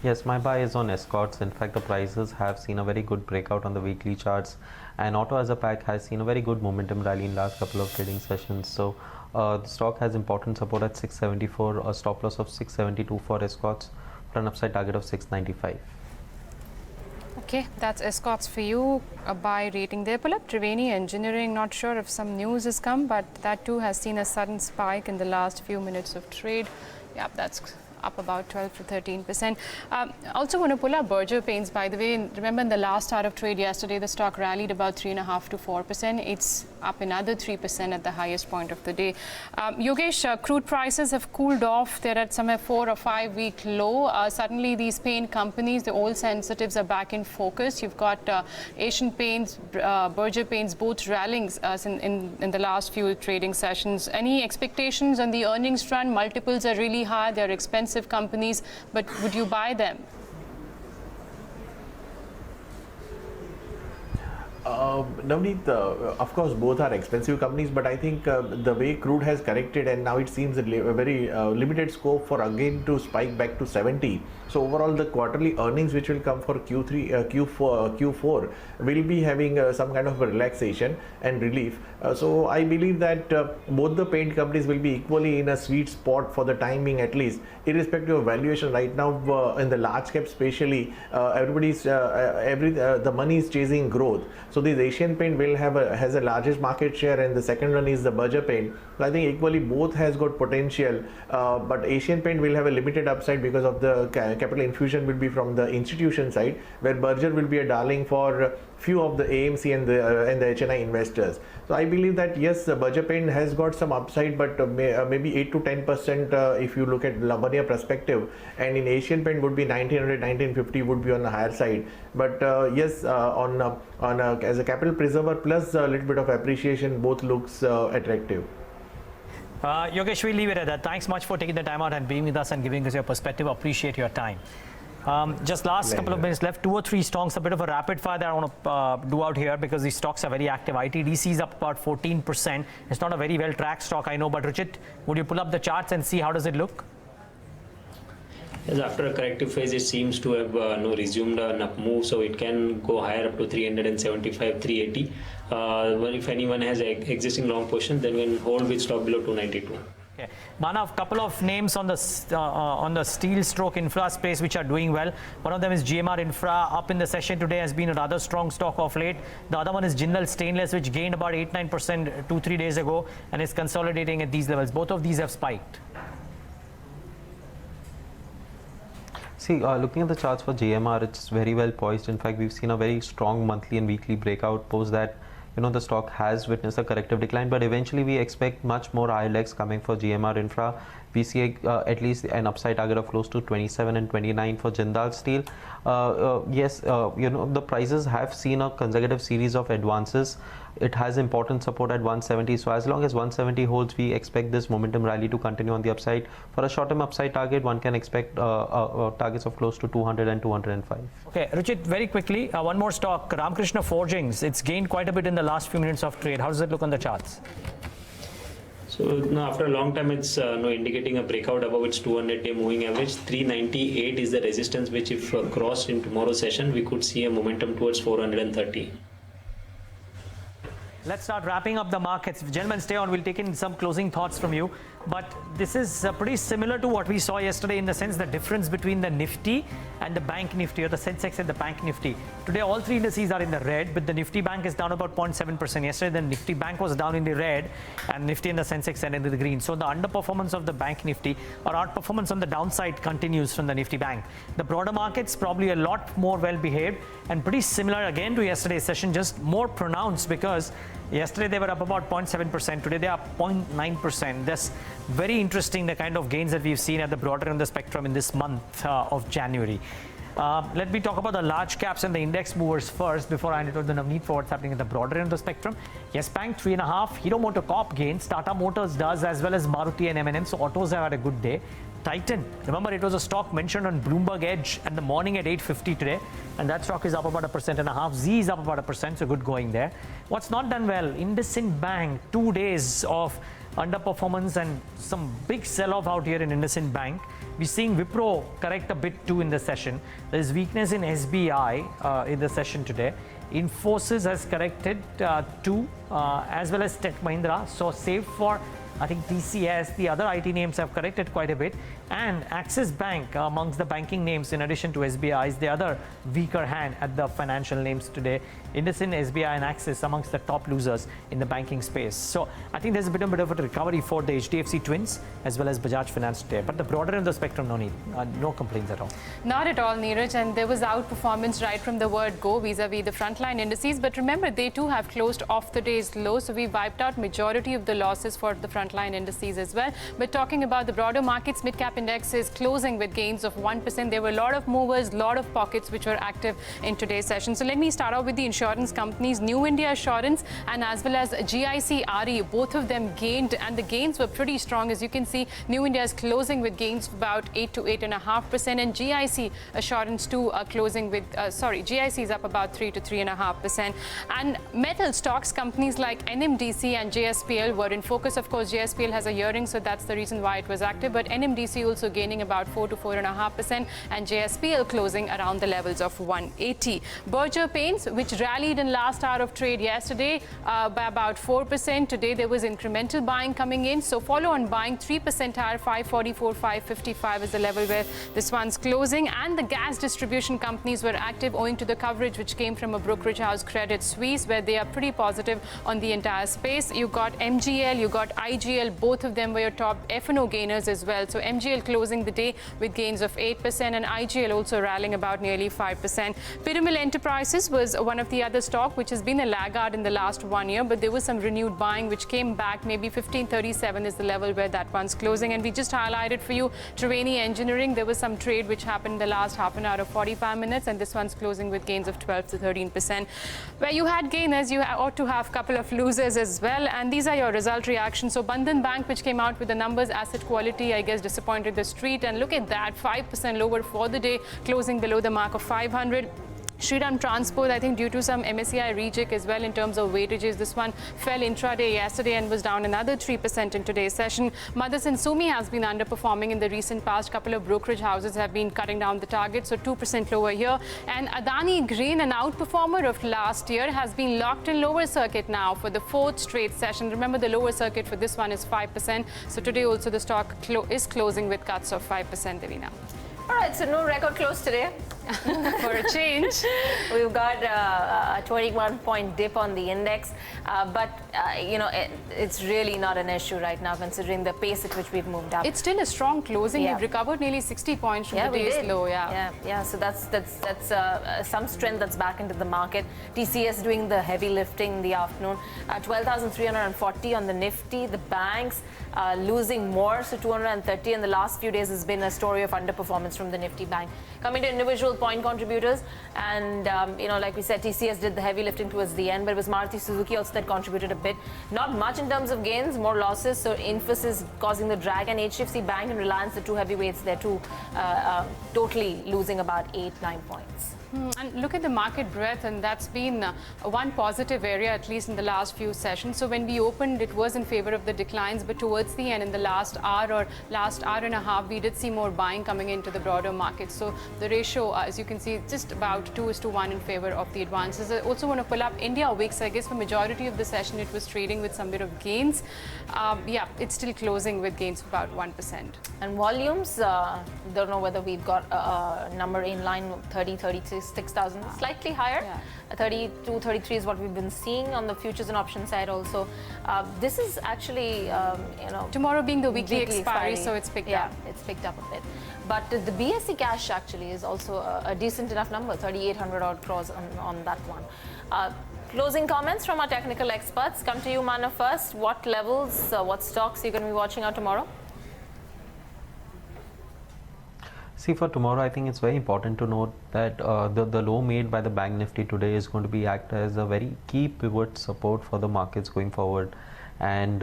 Yes, my buy is on Escorts. In fact, the prices have seen a very good breakout on the weekly charts, and Auto as a pack has seen a very good momentum rally in last couple of trading sessions. So the stock has important support at 674, a stop loss of 672 for Escorts, for an upside target of 695. Okay, that's Escorts for you. A buy rating there. Pull up Triveni Engineering. Not sure if some news has come, but that too has seen a sudden spike in the last few minutes of trade. Yeah, that's up about 12 to 13%. Also want to pull up Berger Paints, by the way. Remember, in the last hour of trade yesterday, the stock rallied about 3.5 to 4%. It's up another 3% at the highest point of the day. Yogesh, crude prices have cooled off. They're at somewhere 4 or 5 week low. Suddenly, these paint companies, the oil sensitives, are back in focus. You've got Asian Paints, Berger Paints, both rallying in the last few trading sessions. Any expectations on the earnings front? Multiples are really high. They're expensive companies, but would you buy them? Navneet, of course, both are expensive companies, but I think the way crude has corrected, and now it seems a very limited scope for again to spike back to 70. So overall, the quarterly earnings which will come for Q4 will be having some kind of a relaxation and relief. So I believe that both the paint companies will be equally in a sweet spot for the timing, at least, irrespective of valuation. Right now, in the large cap, especially, the money is chasing growth. So this Asian Paint will has the largest market share, and the second one is the Berger Paint. So I think equally both has got potential, but Asian Paint will have a limited upside because of the capital infusion will be from the institution side, where Berger will be a darling for few of the AMC and the HNI investors. So I believe that yes, the Berger Paint has got some upside, but maybe 8 to 10% if you look at 1 year perspective, and in Asian Paint would be 1900, 1950 would be on the higher side. But yes, as a capital preserver plus a little bit of appreciation, both looks attractive. Yogesh, we'll leave it at that. Thanks much for taking the time out and being with us and giving us your perspective. Appreciate your time. Just last couple of minutes left, 2 or 3 stocks, a bit of a rapid fire that I want to do out here because these stocks are very active. ITDC is up about 14%. It's not a very well tracked stock, I know, but Ruchit, would you pull up the charts and see how does it look? Yes, after a corrective phase, it seems to have resumed an up move, so it can go higher up to 375, 380. If anyone has existing long position, then we can hold with stop below 292. Okay. Manav, couple of names on the steel stroke infra space which are doing well. One of them is GMR Infra, up in the session today, has been a rather strong stock of late. The other one is Jindal Stainless, which gained about 8-9% 2-3 days ago and is consolidating at these levels. Both of these have spiked. See, looking at the charts for GMR, it's very well poised. In fact, we've seen a very strong monthly and weekly breakout. Post that, the stock has witnessed a corrective decline, but eventually we expect much more higher legs coming for GMR Infra. We see at least an upside target of close to 27 and 29 for Jindal Steel. Yes, the prices have seen a consecutive series of advances. It has important support at 170. So as long as 170 holds, we expect this momentum rally to continue on the upside. For a short-term upside target, one can expect targets of close to 200 and 205. Okay, Ruchit, very quickly, one more stock, Ramakrishna Forgings. It's gained quite a bit in the last few minutes of trade. How does it look on the charts? So after a long time, it's indicating a breakout above its 200-day moving average. 398 is the resistance, which if crossed in tomorrow's session, we could see a momentum towards 430. Let's start wrapping up the markets. Gentlemen, stay on. We'll take in some closing thoughts from you. But this is pretty similar to what we saw yesterday in the sense the difference between the Nifty and the Bank Nifty, or the Sensex and the Bank Nifty. Today, all 3 indices are in the red, but the Nifty Bank is down about 0.7%. Yesterday, the Nifty Bank was down in the red, and Nifty and the Sensex ended in the green. So the underperformance of the Bank Nifty, or outperformance on the downside, continues from the Nifty Bank. The broader markets probably a lot more well behaved and pretty similar again to yesterday's session, just more pronounced because yesterday they were up about 0.7%. Today they are up 0.9%. That's very interesting, the kind of gains that we've seen at the broader end of the spectrum in this month of January. Let me talk about the large caps and the index movers first before I hand it over to Navneet for what's happening at the broader end of the spectrum. Yes Bank 3.5, Hero MotoCorp gains, Tata Motors does, as well as Maruti and M&M. So autos have had a good day. Titan, remember it was a stock mentioned on Bloomberg Edge in the morning at 8:50 today, and that stock is up about 1.5%. Z is up about 1%, so good going there. What's not done well? IndusInd Bank, 2 days of underperformance and some big sell-off out here in IndusInd Bank. We're seeing Wipro correct a bit too in the session. There's weakness in SBI in the session today. Infosys has corrected too, as well as Tech Mahindra. So save for, I think, TCS, the other IT names have corrected quite a bit. And Axis Bank, amongst the banking names, in addition to SBI, is the other weaker hand at the financial names today. IndusInd, SBI and Axis amongst the top losers in the banking space. So I think there's a bit of a recovery for the HDFC Twins as well as Bajaj Finance today. But the broader end of the spectrum, no need, no complaints at all. Not at all, Neeraj. And there was outperformance right from the word go vis-a-vis the frontline indices. But remember, they too have closed off the day's low. So we wiped out majority of the losses for the frontline indices as well. But talking about the broader markets, mid-cap index is closing with gains of 1%. There were a lot of movers, a lot of pockets which were active in today's session. So let me start off with the insurance companies. New India Assurance and as well as GIC RE, both of them gained, and the gains were pretty strong. As you can see, New India is closing with gains of about 8 to 8.5%, and GIC Assurance too are closing with, GIC is up about 3 to 3.5%. And metal stocks, companies like NMDC and JSPL were in focus. Of course, JSPL has a hearing, so that's the reason why it was active, but NMDC also gaining about 4 to 4.5%, and JSPL closing around the levels of 180. Berger Paints, which rallied in last hour of trade yesterday by about 4%. Today there was incremental buying coming in, so follow on buying 3% higher, 544, 555 is the level where this one's closing. And the gas distribution companies were active owing to the coverage which came from a brokerage house, Credit Suisse, where they are pretty positive on the entire space. You got MGL, you got IGL, both of them were your top F&O gainers as well. So MGL closing the day with gains of 8% and IGL also rallying about nearly 5%. Piramal Enterprises was one of the other stock which has been a laggard in the last 1 year, but there was some renewed buying which came back. Maybe 1537 is the level where that one's closing. And we just highlighted for you Triveni Engineering. There was some trade which happened in the last half an hour of 45 minutes, and this one's closing with gains of 12 to 13%. Where you had gainers, you ought to have a couple of losers as well, and these are your result reactions. So Bandhan Bank, which came out with the numbers, asset quality, I guess, disappointed the street, and look at that, 5% lower for the day, closing below the mark of 500. Shriram Transport, I think due to some MSCI rejig as well in terms of weightages, this one fell intraday yesterday and was down another 3% in today's session. Motherson Sumi has been underperforming in the recent past. Couple of brokerage houses have been cutting down the target, so 2% lower here. And Adani Green, an outperformer of last year, has been locked in lower circuit now for the fourth straight session. Remember, the lower circuit for this one is 5%. So today also the stock is closing with cuts of 5%, Devina. All right, so no record close today. For a change. We've got a 21-point dip on the index, but it's really not an issue right now considering the pace at which we've moved up. It's still a strong closing. We've recovered nearly 60 points from the day's low. Yeah. So that's some strength that's back into the market. TCS doing the heavy lifting in the afternoon. 12,340 on the Nifty. The banks losing more, so 230. In the last few days has been a story of underperformance from the Nifty bank. Coming to individual point contributors, and like we said, TCS did the heavy lifting towards the end, but it was Maruti Suzuki also that contributed a bit. Not much in terms of gains, more losses. So Infosys causing the drag, and HDFC Bank and Reliance, the two heavyweights there too, totally losing about 8-9 points. And look at the market breadth, and that's been one positive area, at least in the last few sessions. So when we opened, it was in favor of the declines, but towards the end, in the last hour or last hour and a half, we did see more buying coming into the broader market. So the ratio, as you can see, just about 2:1 in favor of the advances. I also want to pull up India Wix. I guess for majority of the session, it was trading with some bit of gains. It's still closing with gains of about 1%. And volumes, don't know whether we've got a number in line, 30, 36,000, slightly higher. 32, 33 is what we've been seeing on the futures and options side also. This is actually, tomorrow being the weekly expiry, so it's picked up. Yeah, it's picked up a bit. But the BSE cash actually is also a decent enough number, 3,800 odd crores on that one. Closing comments from our technical experts. Come to you, Manav, first. What levels, what stocks you're going to be watching out tomorrow? See, for tomorrow, I think it's very important to note that the low made by the Bank Nifty today is going to act as a very key pivot support for the markets going forward. And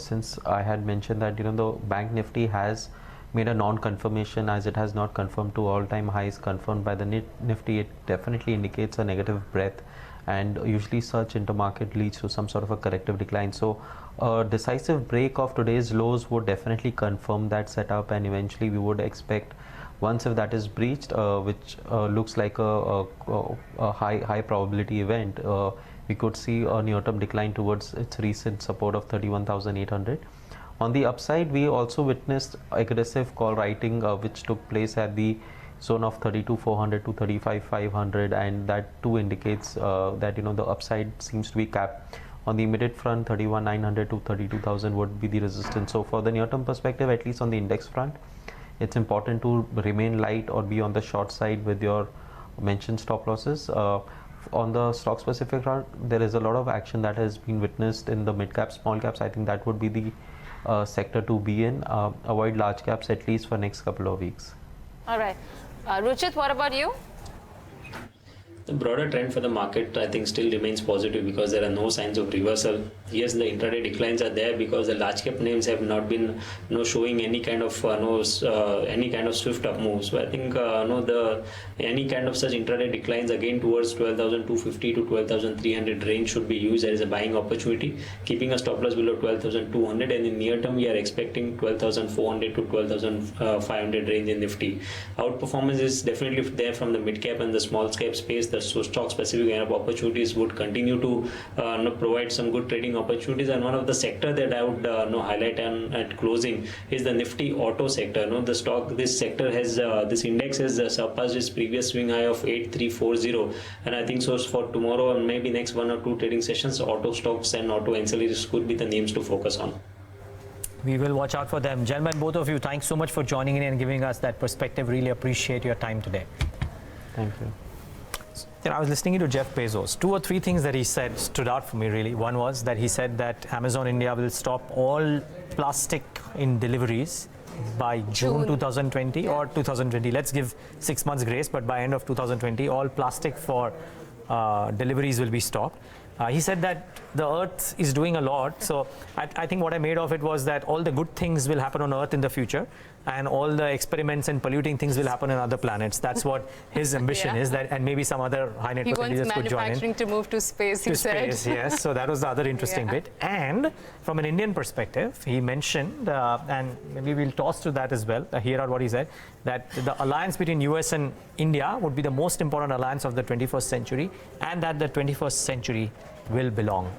since I had mentioned that the Bank Nifty has made a non-confirmation, as it has not confirmed to all-time highs confirmed by the Nifty, it definitely indicates a negative breadth, and usually such intermarket leads to some sort of a corrective decline. So A decisive break of today's lows would definitely confirm that setup, and eventually we would expect, once if that is breached, which looks like a high probability event, we could see a near-term decline towards its recent support of 31,800. On the upside, we also witnessed aggressive call writing which took place at the zone of 32,400 to 35,500, and that too indicates that the upside seems to be capped. On the immediate front, 31,900 to 32,000 would be the resistance. So for the near-term perspective, at least on the index front, it's important to remain light or be on the short side with your mentioned stop losses. On the stock specific front, there is a lot of action that has been witnessed in the mid caps, small caps. I think that would be the sector to be in. Avoid large caps at least for next couple of weeks. All right. Ruchit, what about you? The broader trend for the market, I think, still remains positive because there are no signs of reversal. Yes, the intraday declines are there because the large cap names have not been showing any kind of swift up moves. So I think any kind of such intraday declines again towards 12,250 to 12,300 range should be used as a buying opportunity, keeping a stop loss below 12,200, and in near term we are expecting 12,400 to 12,500 range in Nifty. Outperformance is definitely there from the mid cap and the small cap space. So stock specific kind of opportunities would continue to provide some good trading opportunities, and one of the sector that I would highlight at closing is the Nifty auto sector. This sector has this index has surpassed its previous swing high of 8,340, and I think so for tomorrow and maybe next 1 or 2 trading sessions, auto stocks and auto ancillaries could be the names to focus on. We will watch out for them. Gentlemen, both of you, thanks so much for joining in and giving us that perspective. Really appreciate your time today. Thank you. I was listening to Jeff Bezos. 2 or 3 things that he said stood out for me, really. One was that he said that Amazon India will stop all plastic in deliveries by June 2020 or 2020. Let's give 6 months grace, but by end of 2020, all plastic for deliveries will be stopped. He said that the Earth is doing a lot. So I think what I made of it was that all the good things will happen on Earth in the future, and all the experiments and polluting things will happen on other planets. That's what his ambition is, that, and maybe some other high net worth individuals could join in. He wants manufacturing to move to space, he said. Space, yes. So that was the other interesting bit. And from an Indian perspective, he mentioned, and maybe we'll toss to that as well, hear out what he said, that the alliance between US and India would be the most important alliance of the 21st century, and that the 21st century will belong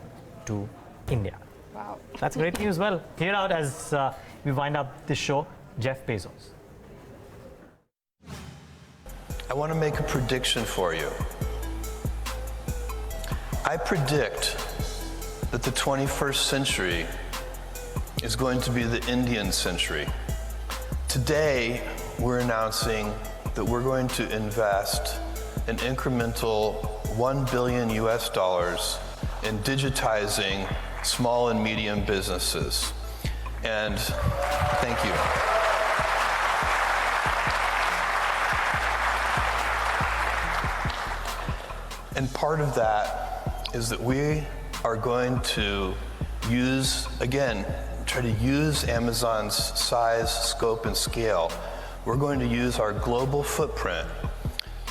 to India. Wow. That's great news. Well, hear out as we wind up this show, Jeff Bezos. I want to make a prediction for you. I predict that the 21st century is going to be the Indian century. Today, we're announcing that we're going to invest an incremental $1 billion in digitizing small and medium businesses. And thank you. And part of that is that we are going to try to use Amazon's size, scope, and scale. We're going to use our global footprint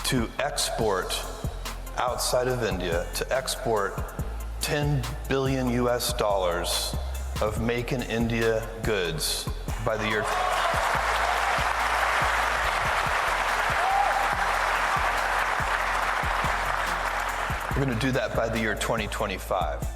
to export outside of India, to export $10 billion of Make in India goods by the year. We're going to do that by the year 2025.